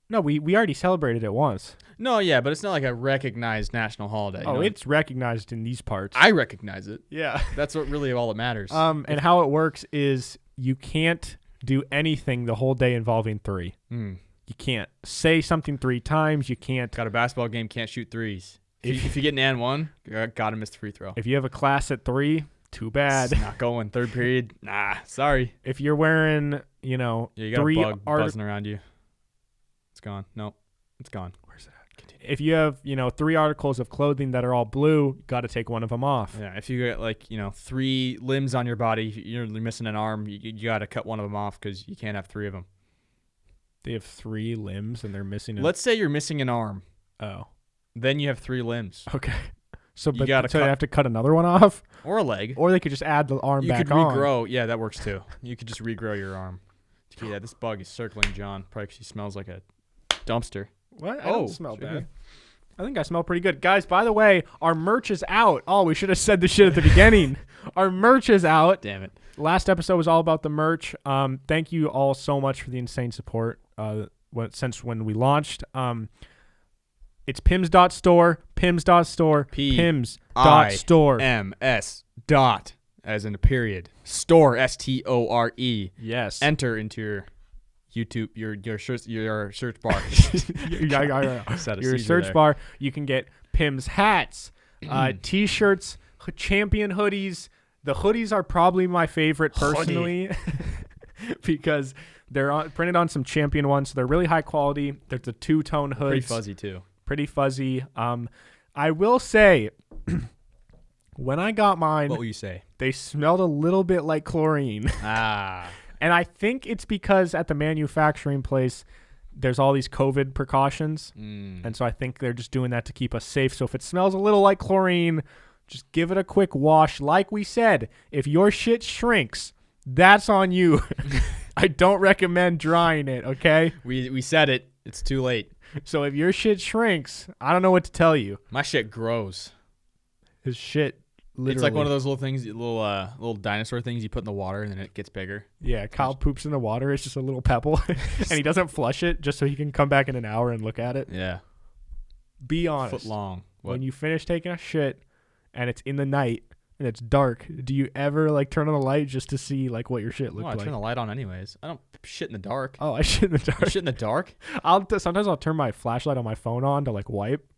No, we already celebrated it once. No, yeah, but it's not like a recognized national holiday. Oh, it's recognized in these parts. I recognize it. Yeah. That's what really all that matters. And how it works is you can't do anything the whole day involving 3. You can't say something 3 times. You can't. Got a basketball game, can't shoot threes. If you get an and one, gotta miss the free throw. If you have a class at 3, too bad. It's not going. Third period, nah, sorry. If you're wearing, you got 3 a bug buzzing around you. It's gone. Nope, it's gone. Where's that? Continue. If you have, 3 articles of clothing that are all blue, got to take one of them off. Yeah, if you got 3 limbs on your body, you're missing an arm, you got to cut one of them off because you can't have 3 of them. They have 3 limbs and they're missing. Let's say you're missing an arm. Oh. Then you have 3 limbs. Okay. So, You but gotta so cut- they have to cut another one off, Or a leg. or they could just add the arm You back could on. regrow. Yeah, that works too. You could just regrow your arm. Yeah, this bug is circling John. Probably 'cause he smells like a dumpster. What? I Oh, don't smell sure. bad. I think I smell pretty good. Guys, by the way, our merch is out. Oh, we should have said this shit at the beginning. Our merch is out. Damn it. Last episode was all about the merch. Thank you all so much for the insane support since when we launched. It's PIMS.store, PIMS.store, PIMS.store. MS dot as in a period. Store STORE. Yes. Enter into your YouTube your search bar. Set a Your seizure search there. bar. You can get PIMS hats, T-shirts, champion hoodies. The hoodies are probably my favorite personally because they're printed on some champion ones. So they're really high quality. They're the two-tone hoods. Pretty fuzzy too. Pretty fuzzy. I will say, when I got mine, What will you say? they smelled a little bit like chlorine. Ah. And I think it's because at the manufacturing place, there's all these COVID precautions. And so I think they're just doing that to keep us safe. So if it smells a little like chlorine, just give it a quick wash. Like we said, if your shit shrinks, that's on you. I don't recommend drying it, okay? We said it. It's too late. So if your shit shrinks, I don't know what to tell you. My shit grows. His shit literally. It's like one of those little things, little dinosaur things you put in the water and then it gets bigger. Yeah, Kyle poops in the water. It's just a little pebble. And he doesn't flush it just so he can come back in an hour and look at it. Yeah. Be honest. Foot long. When you finish taking a shit and it's in the night and it's dark, do you ever like turn on the light just to see like what your shit looked I like? turn the light on anyways. I don't shit in the dark. Oh, I shit in the You dark. shit in the dark? Sometimes I'll turn my flashlight on my phone on to like wipe.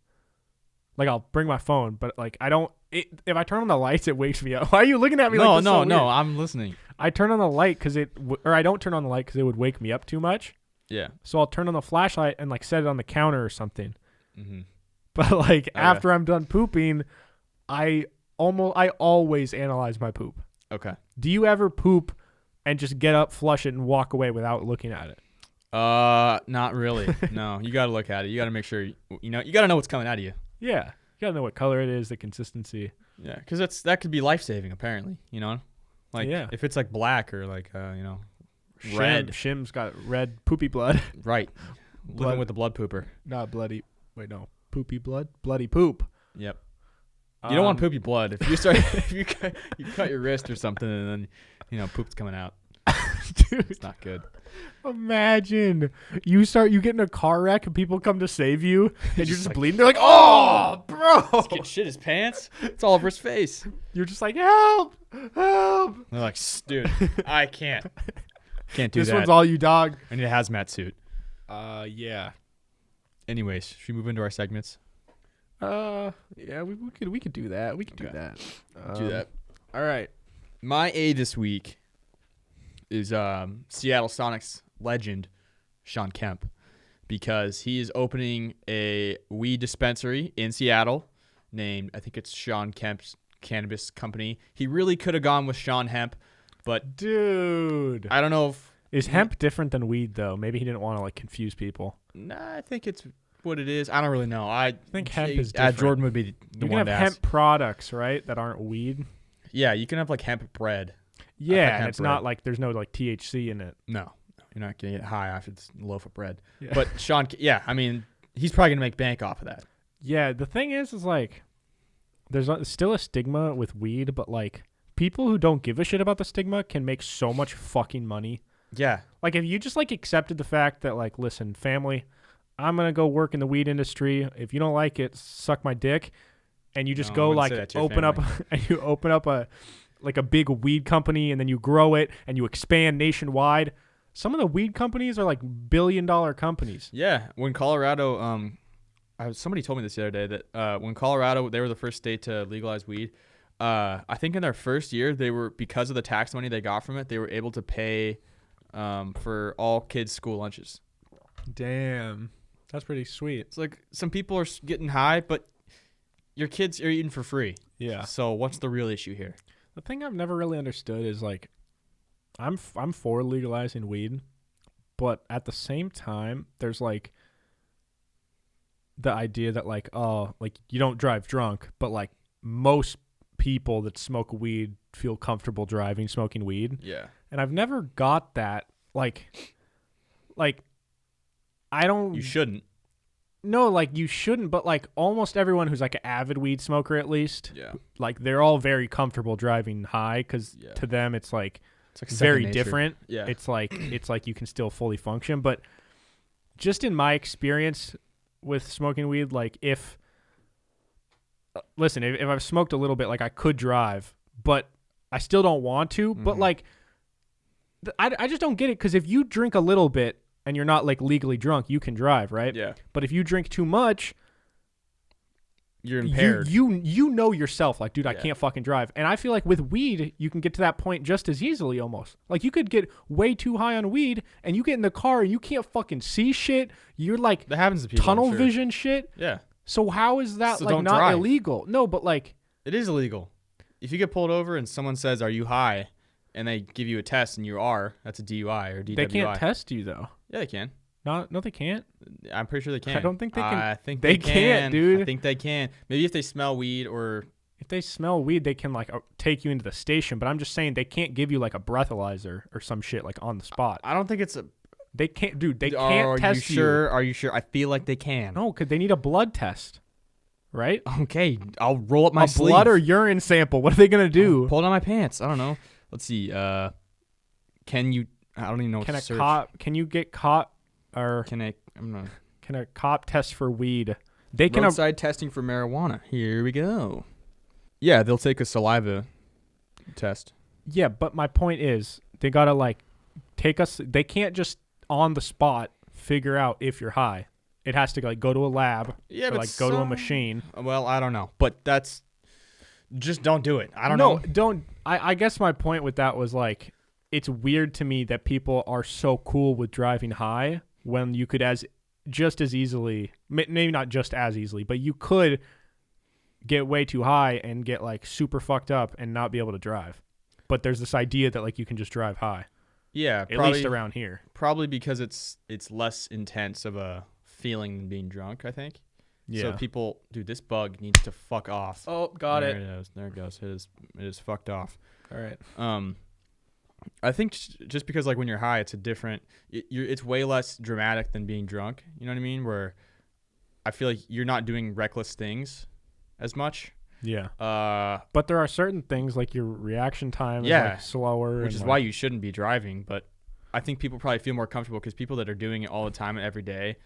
Like I'll bring my phone, but like I don't. If I turn on the lights, it wakes me up. Why are you looking at me? like this so weird? I'm listening. I turn on the light because or I don't turn on the light because it would wake me up too much. Yeah. So I'll turn on the flashlight and like set it on the counter or something. Mm-hmm. But like after I'm done pooping, I always analyze my poop. Okay. Do you ever poop and just get up, flush it, and walk away without looking at it? Not really. No, you got to look at it. You got to make sure you got to know what's coming out of you. Yeah, you gotta know what color it is, the consistency. Yeah, because that could be life saving. Apparently, like if it's like black or like red. Shim's got red poopy blood. Right. Blood. Living with the blood pooper. Not bloody. Wait, no, poopy blood, bloody poop. Yep. You don't want poopy blood. If you start, if you cut your wrist or something, and then poop's coming out. Dude, It's not good. imagine you get in a car wreck and people come to save you and you're just like, bleeding. They're like, "Oh, bro!" This kid shit his pants. It's all over his face. You're just like, "Help, help!" They're like, dude, I can't do This that. one's all you, dog. I need a hazmat suit. Yeah. Anyways, should we move into our segments? Yeah, we could do that. We could do that. Do that. All right. My A this week is Seattle Sonics legend Shawn Kemp, because he is opening a weed dispensary in Seattle named, I think it's Shawn Kemp's Cannabis Company. He really could have gone with Shawn Hemp, but Dude, I don't know if is hemp different than weed though? Maybe he didn't want to like confuse people. Nah, I think it's what it is. I don't really know. I think hemp is different. Jordan would be the You one can to have ask. hemp products, right, that aren't weed. Yeah, you can have like hemp bread. Yeah, and hemp it's bread. not like there's no like THC in it. No, you're not gonna get high after this loaf of bread. Yeah. But Shawn, yeah, I mean, he's probably gonna make bank off of that. Yeah, the thing is like, there's still a stigma with weed, but like people who don't give a shit about the stigma can make so much fucking money. Yeah, Like if you just like accepted the fact that like, listen, family, I'm gonna go work in the weed industry. If you don't like it, suck my dick. And you just No, I go wouldn't like say that to your open up family. and you open up a big weed company and then you grow it and you expand nationwide. Some of the weed companies are like billion-dollar companies. yeah. When Colorado, somebody told me this the other day that when Colorado, they were the first state to legalize weed. I think in their first year, they were, because of the tax money they got from it, they were able to pay for all kids' school lunches. Damn. That's pretty sweet. It's like some people are getting high, but your kids are eating for free. Yeah. So what's the real issue here? The thing I've never really understood is like I'm for legalizing weed, but at the same time there's like the idea that like, oh, like you don't drive drunk, but like most people that smoke weed feel comfortable driving, smoking weed. Yeah. And I've never got that. Like I don't. You shouldn't. No, like you shouldn't, but like almost everyone who's like an avid weed smoker, at least, Yeah. like they're all very comfortable driving high because to them it's like very different. Yeah. It's like you can still fully function. But just in my experience with smoking weed, like if I've smoked a little bit, like I could drive, but I still don't want to. Mm-hmm. But like I just don't get it, because if you drink a little bit and you're not like legally drunk, you can drive, right? Yeah. But if you drink too much, you're impaired. You know yourself, like, dude, I can't fucking drive. And I feel like with weed, you can get to that point just as easily almost. Like you could get way too high on weed and you get in the car and you can't fucking see shit. You're like that happens to people, tunnel vision shit. Yeah. So how is that like not drive. illegal? No, but like it is illegal. If you get pulled over and someone says, "Are you high?" and they give you a test and you are, that's a DUI or DWI. They can't test you though. Yeah, they can. No, they can't. I'm pretty sure they can. I don't think they can. I think they can't, dude. I think they can. Maybe if they smell weed or... If they smell weed, they can like take you into the station. But I'm just saying they can't give you like a breathalyzer or some shit like on the spot. I don't think it's a... They can't, dude. They can't test you. Are you sure? I feel like they can. No, because they need a blood test, right? Okay, I'll roll up my sleeve. Blood or urine sample. What are they gonna do? Pull down my pants. I don't know. Let's see. Can you? I don't even know. Can you get caught? Or can a cop test for weed? They can roadside testing for marijuana. Here we go. Yeah, they'll take a saliva test. Yeah, but my point is they gotta like take us. They can't just on the spot figure out if you're high. It has to like go to a lab. Yeah, or like go to a machine. Well, I don't know, but that's just don't do it. I don't know. Don't. I guess my point with that was like it's weird to me that people are so cool with driving high when you could just as easily, maybe not just as easily, but you could get way too high and get like super fucked up and not be able to drive. But there's this idea that like you can just drive high. Yeah, at least around here. Probably because it's less intense of a feeling than being drunk, I think. Yeah. So people, dude, this bug needs to fuck off. Oh, got it. There it is. There it goes. It is fucked off. All right. I think just because like when you're high, it's a different. It's way less dramatic than being drunk. You know what I mean? Where I feel like you're not doing reckless things as much. Yeah. But there are certain things like your reaction time is like slower, which is why you shouldn't be driving. But I think people probably feel more comfortable because people that are doing it all the time and every day,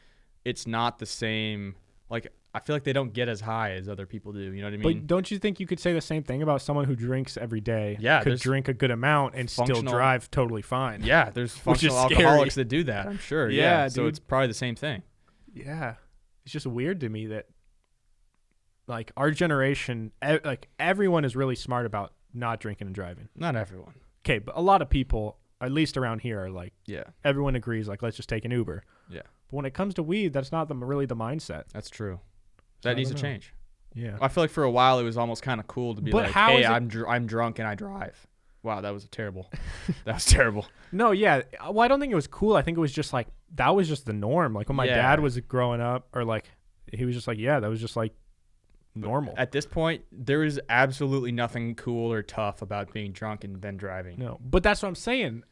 it's not the same. Like I feel like they don't get as high as other people do. You know what I mean? But don't you think you could say the same thing about someone who drinks every day? Yeah, could drink a good amount and still drive totally fine. Yeah, there's functional alcoholics that do that. I'm sure. Yeah, so it's probably the same thing. Yeah, it's just weird to me that like our generation, like everyone is really smart about not drinking and driving. Not everyone. Okay, but a lot of people, at least around here, are like, yeah, everyone agrees. Like, let's just take an Uber. Yeah. But when it comes to weed, that's not really the mindset. That's true. That needs to change. Yeah. I feel like for a while it was almost kind of cool to be like, hey, I'm drunk and I drive. Wow, that was terrible. That was terrible. No, yeah. Well, I don't think it was cool. I think it was just like, that was just the norm. Like when my dad was growing up, or like, he was just like, yeah, that was just like normal. At this point, there is absolutely nothing cool or tough about being drunk and then driving. No, but that's what I'm saying.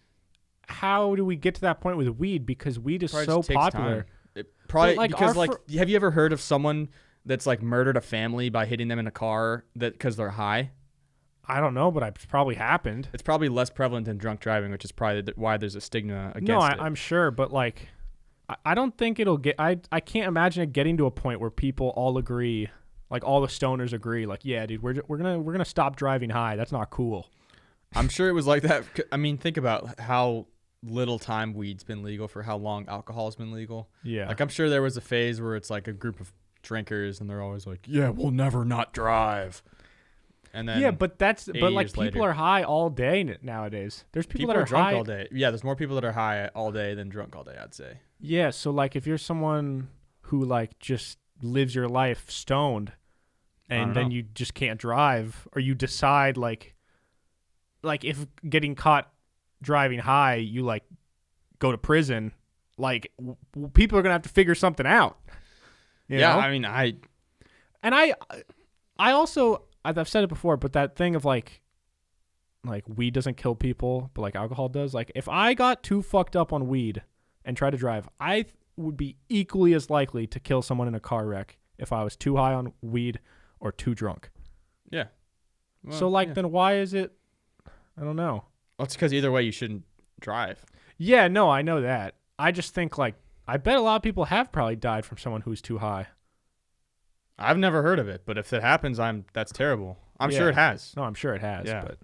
How do we get to that point with weed? Because weed is so popular. Probably like because like, have you ever heard of someone that's like murdered a family by hitting them in a car because they're high? I don't know, but it's probably happened. It's probably less prevalent than drunk driving, which is probably why there's a stigma against it. No, I'm sure, but like, I don't think it'll get. I can't imagine it getting to a point where people all agree, like all the stoners agree, like, yeah, dude, we're gonna stop driving high. That's not cool. I'm sure it was like that. I mean, think about how little time weed's been legal, for how long alcohol's been legal. Yeah. Like I'm sure there was a phase where it's like a group of drinkers and they're always like, yeah, we'll never not drive. And then but like people are high all day nowadays. There's people that are drunk high all day. Yeah, there's more people that are high all day than drunk all day, I'd say. Yeah, so like if you're someone who like just lives your life stoned and then you just can't drive, or you decide like if getting caught driving high, you like go to prison, like people are gonna have to figure something out. You know? I mean, I also I've said it before, but that thing of like weed doesn't kill people, but like alcohol does. Like if I got too fucked up on weed and tried to drive, I would be equally as likely to kill someone in a car wreck if I was too high on weed or too drunk. Yeah. Well, so then why is it? I don't know. Well, it's because either way you shouldn't drive. Yeah, no, I know that. I just think like I bet a lot of people have probably died from someone who's too high. I've never heard of it, but if it happens, that's terrible. I'm sure it has. No, I'm sure it has. Yeah. But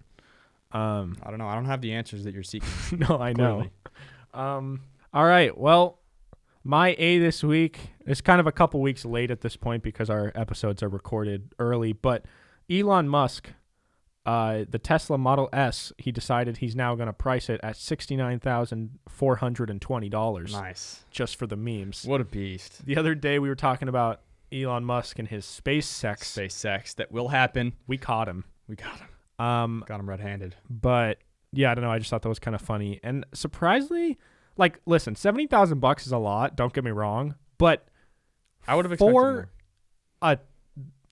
I don't know. I don't have the answers that you're seeking. no, I know. All right. Well, my A this week is kind of a couple weeks late at this point because our episodes are recorded early. But Elon Musk, the Tesla Model S, he decided he's now going to price it at $69,420. Nice. Just for the memes. What a beast. The other day we were talking about Elon Musk and his space sex. Space sex. That will happen. We caught him. Got him red-handed. But yeah, I don't know. I just thought that was kind of funny. And surprisingly, like, listen, $70,000 is a lot. Don't get me wrong. But I would have expected more. A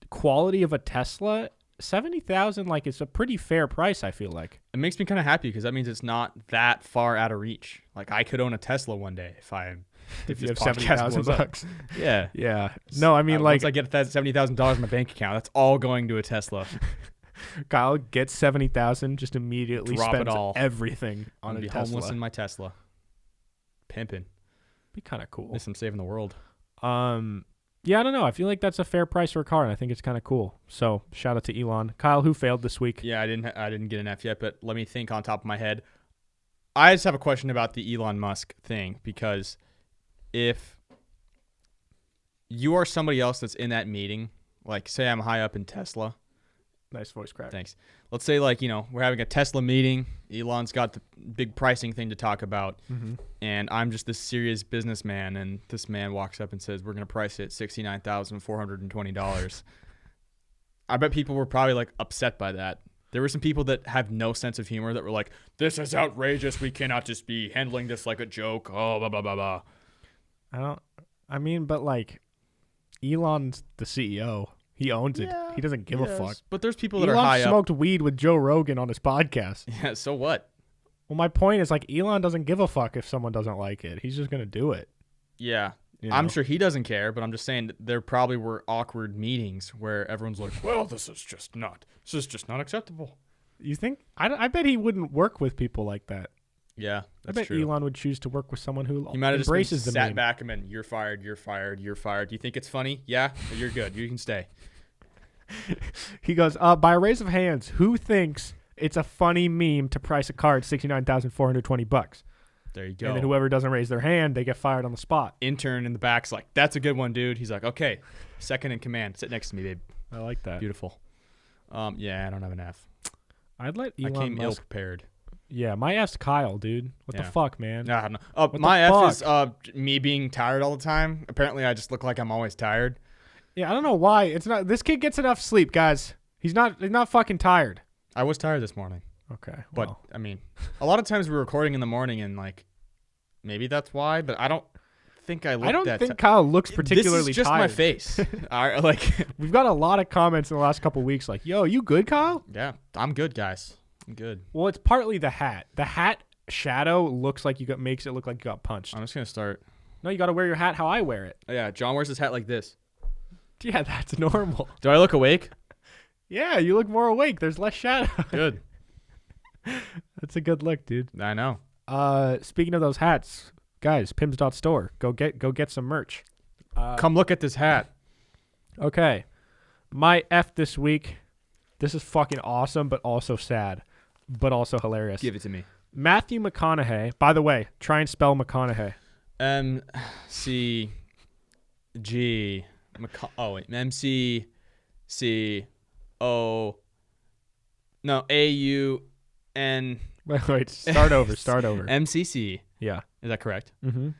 quality of a Tesla, $70,000, like, it's a pretty fair price, I feel like. It makes me kind of happy because that means it's not that far out of reach. Like, I could own a Tesla one day if you have $70,000. Yeah. Yeah. No, I mean, like, once I get that $70,000 in my bank account, that's all going to a Tesla. Kyle gets $70,000, just immediately Drop spends it all. Everything on a be Tesla. Homeless in my Tesla. Pimping. Be kind of cool. At least I'm saving the world. Yeah, I don't know. I feel like that's a fair price for a car, and I think it's kind of cool. So shout out to Elon. Kyle, who failed this week? Yeah, I didn't get an F yet, but let me think on top of my head. I just have a question about the Elon Musk thing, because if you are somebody else that's in that meeting, like say I'm high up in Tesla. Nice voice crack. Thanks. Let's say like, we're having a Tesla meeting. Elon's got the big pricing thing to talk about. Mm-hmm. And I'm just this serious businessman. And this man walks up and says, we're going to price it $69,420. I bet people were probably like upset by that. There were some people that have no sense of humor that were like, this is outrageous. We cannot just be handling this like a joke. Oh, blah, blah, blah, blah. But like Elon's the CEO. He owns it. He doesn't give a fuck. But there's people that Elon are high up. Elon smoked weed with Joe Rogan on his podcast. Yeah, so what? Well, my point is like Elon doesn't give a fuck if someone doesn't like it. He's just going to do it. Yeah. I'm sure he doesn't care, but I'm just saying there probably were awkward meetings where everyone's like, well, this is just not acceptable. You think? I bet he wouldn't work with people like that. Yeah, that's I bet true. Elon would choose to work with someone who he might have embraces just the sat meme. back and been, you're fired, you're fired, you're fired. Do you think it's funny? Yeah, you're good. You can stay. He goes, by a raise of hands, who thinks it's a funny meme to price a car at $69,420? There you go. And then whoever doesn't raise their hand, they get fired on the spot. Intern in the back's like, that's a good one, dude. He's like, okay, second in command. Sit next to me, babe. I like that. Beautiful. Yeah, I don't have an F. I'd let Elon I came Musk... ill-prepared. Yeah, my F's Kyle, dude. What the fuck, man? I don't know. My F is me being tired all the time. Apparently, I just look like I'm always tired. Yeah, I don't know why. It's not. This kid gets enough sleep, guys. He's not fucking tired. I was tired this morning. Okay. But, well. I mean, a lot of times we're recording in the morning and, like, maybe that's why, but I don't think I look that I don't think Kyle looks particularly This is just tired. my face. Like, we've got a lot of comments in the last couple of weeks like, yo, you good, Kyle? Yeah, I'm good, guys. I'm good. Well, it's partly the hat. The hat shadow looks like makes it look like you got punched. I'm just going to start. No, you got to wear your hat how I wear it. Oh, yeah, John wears his hat like this. Yeah, that's normal. Do I look awake? Yeah, you look more awake. There's less shadow. Good. That's a good look, dude. I know. Speaking of those hats, guys, PIMS Store. Go get some merch. Come look at this hat. Okay. My F this week. This is fucking awesome, but also sad, but also hilarious. Give it to me. Matthew McConaughey. By the way, try and spell McConaughey. M-C-G. M-C-C-O. No, A-U-N. Wait. Start over. M-C-C. Yeah. Is that correct? Mm-hmm.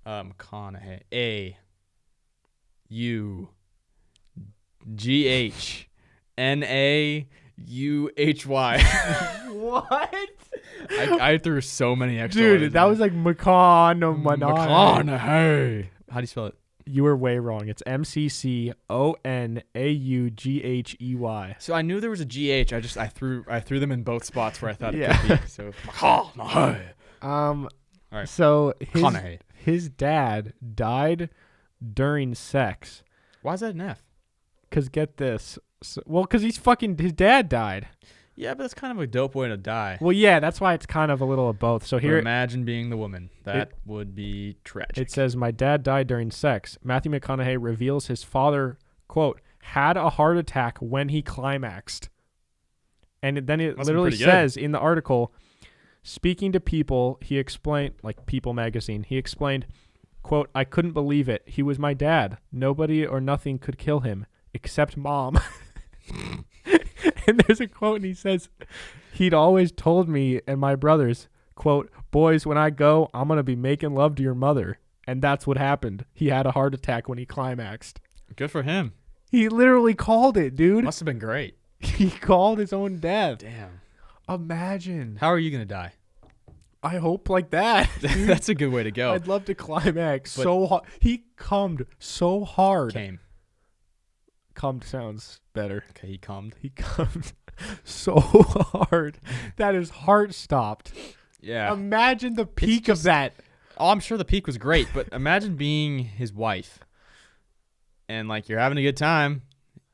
McConaughey. A-U-G-H-N-A-U-H-Y. What? I threw so many extra Dude, letters that in. was like McConaughey. McConaughey. How do you spell it? You were way wrong. It's McConaughey. So I knew there was a GH. I threw them in both spots where I thought it Yeah. could be. So McConaughey. All right. So McConaughey. his dad died during sex. Why is that an F? Cause get this. So, well, cause his dad died. Yeah, but that's kind of a dope way to die. Well, yeah, that's why it's kind of a little of both. So But here, imagine being the woman. That would be tragic. it says, my dad died during sex. Matthew McConaughey reveals his father, quote, had a heart attack when he climaxed. And then it Must be literally pretty good. says in the article, speaking to People, he explained, like People magazine, he explained, quote, I couldn't believe it. He was my dad. Nobody or nothing could kill him except mom. And there's a quote, and he says, he'd always told me and my brothers, quote, boys, when I go, I'm going to be making love to your mother. And that's what happened. He had a heart attack when he climaxed. Good for him. He literally called it, dude. Must have been great. He called his own death. Damn. Imagine. How are you going to die? I hope like that. Dude. That's a good way to go. I'd love to climax But- so hard. He cummed so hard. Came. Cummed sounds better. Okay, he cummed. He cummed so hard that his heart stopped. Yeah. Imagine the peak just- of that. Oh, I'm sure the peak was great, but imagine being his wife and like you're having a good time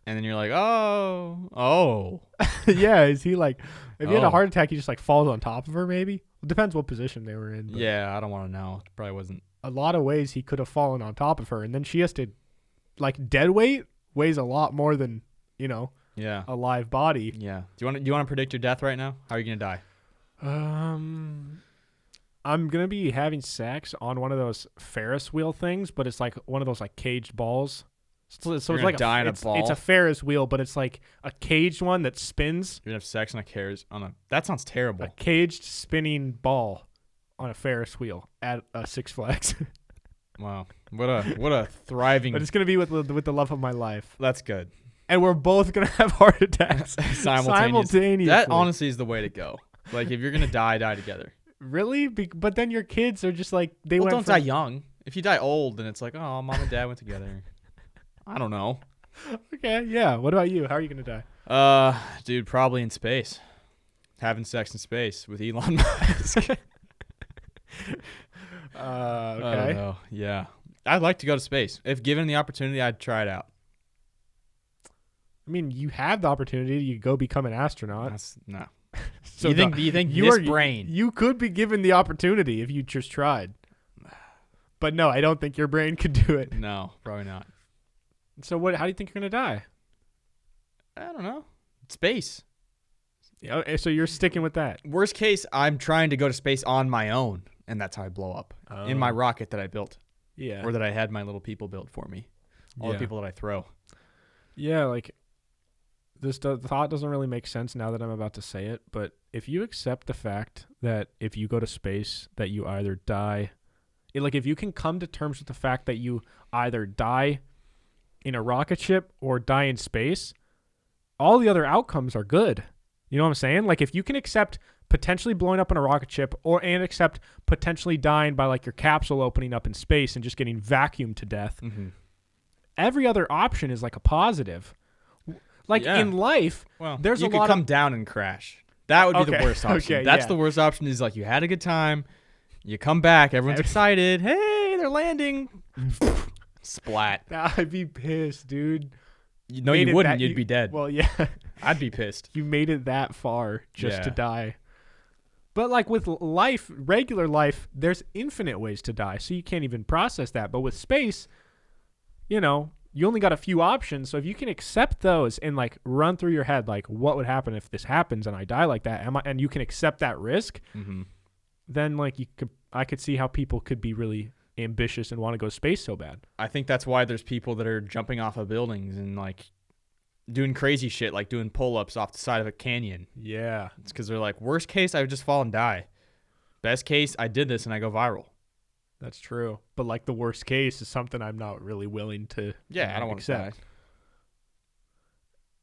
and then you're like, oh. Yeah, is he like, if he had a Oh. heart attack, he just like falls on top of her maybe? It depends what position they were in. But Yeah, I don't want to know. It probably wasn't. a lot of ways he could have fallen on top of her. And then she has to, like, dead weight weighs a lot more than, Yeah. a live body. Yeah. Do you want to predict your death right now? How are you going to die? I'm going to be having sex on one of those Ferris wheel things, but it's like one of those like caged balls. So it's You're like gonna die in a it's ball? a Ferris wheel, but it's like a caged one that spins. You're going to have sex that sounds terrible. A caged spinning ball on a Ferris wheel at Six Flags. Wow. What a thriving. But it's going to be with the love of my life. That's good. And we're both going to have heart attacks Simultaneously. That honestly is the way to go. Like if you're going to die together. Really? But then your kids are just like, they Well, went don't from, die young. If you die old, then it's like, oh, mom and dad went together. I don't know. Okay, yeah. What about you? How are you going to die? Dude, probably in space. Having sex in space with Elon Musk. Okay. I don't know. Yeah. I'd like to go to space. If given the opportunity, I'd try it out. I mean, you have the opportunity. You go become an astronaut. No. So you think this brain? You could be given the opportunity if you just tried. But no, I don't think your brain could do it. No, probably not. So what? How do you think you're gonna die? I don't know. Space. Yeah, so you're sticking with that. Worst case, I'm trying to go to space on my own, and that's how I blow up in my rocket that I built, Yeah. or that I had my little people build for me. All the people that I throw. Yeah, like the thought doesn't really make sense now that I'm about to say it, but if you accept the fact that if you go to space that you either die, like if you can come to terms with the fact that you either die in a rocket ship or die in space, all the other outcomes are good. You know what I'm saying? Like if you can accept potentially blowing up in a rocket ship and accept potentially dying by like your capsule opening up in space and just getting vacuumed to death, every other option is like a positive. Like in life, there's you a could lot come down and crash. That would be the worst option. Okay, That's the worst option. Is like you had a good time, you come back, everyone's excited. Hey, they're landing. Splat. I'd be pissed, dude. No, you wouldn't. You'd be dead. Well, yeah. I'd be pissed. You made it that far just to die. But like with life, regular life, there's infinite ways to die, so you can't even process that. But with space, you only got a few options. So if you can accept those and like run through your head, like what would happen if this happens and I die like that, and you can accept that risk, then like I could see how people could be really ambitious and want to go to space so bad. I think that's why there's people that are jumping off of buildings and like doing crazy shit, like doing pull-ups off the side of a canyon. Yeah. It's because they're like, worst case, I would just fall and die. Best case, I did this and I go viral. That's true. But like the worst case is something I'm not really willing to I don't want to accept.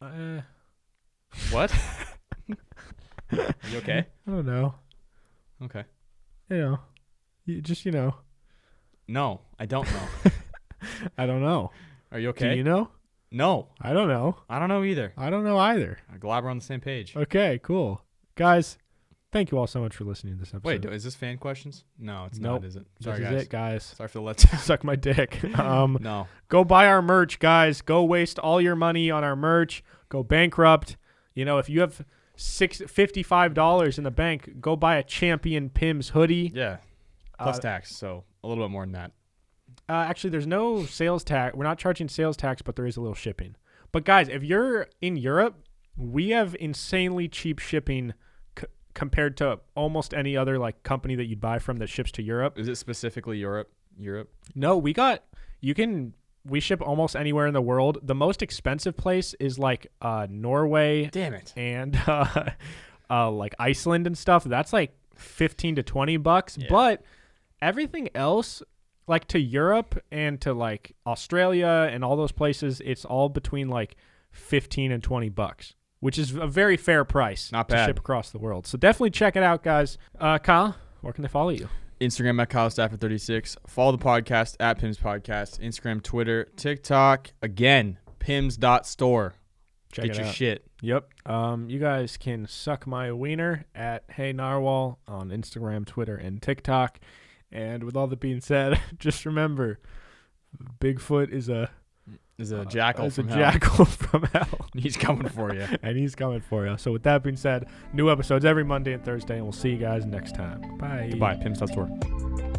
die. What? You okay? I don't know. Okay. You just No, I don't know. I don't know. Are you okay? Do you know? No. I don't know. I don't know either. I don't know either. I'm glad we're on the same page. Okay, cool. Guys, thank you all so much for listening to this episode. Wait, is this fan questions? No, it's Nope. not, is it? Sorry, this guys. is it, guys. Sorry for the letdown. Suck my dick. No. Go buy our merch, guys. Go waste all your money on our merch. Go bankrupt. You know, if you have $55 in the bank, go buy a Champion PIMS hoodie. Yeah. Plus tax, so a little bit more than that. Actually, there's no sales tax. We're not charging sales tax, but there is a little shipping. But guys, if you're in Europe, we have insanely cheap shipping compared to almost any other like company that you'd buy from that ships to Europe. Is it specifically Europe? No, we ship almost anywhere in the world. The most expensive place is like Norway. Damn it. And like Iceland and stuff. That's like $15 to $20. Yeah. But everything else, like to Europe and to like Australia and all those places, it's all between like $15 and $20, which is a very fair price. Not to bad. ship across the world. So definitely check it out, guys. Kyle, where can they follow you? Instagram at KyleStafford36. Follow the podcast at PIMS Podcast. Instagram, Twitter, TikTok. Again, PIMS.store. Check Get it your out. shit. Yep. You guys can suck my wiener at Hey Narwhal on Instagram, Twitter, and TikTok. And with all that being said, just remember, Bigfoot is a jackal from hell. jackal from hell. He's coming for you. And he's coming for you. So with that being said, new episodes every Monday and Thursday, and we'll see you guys next time. Bye. Goodbye. PIMS.store.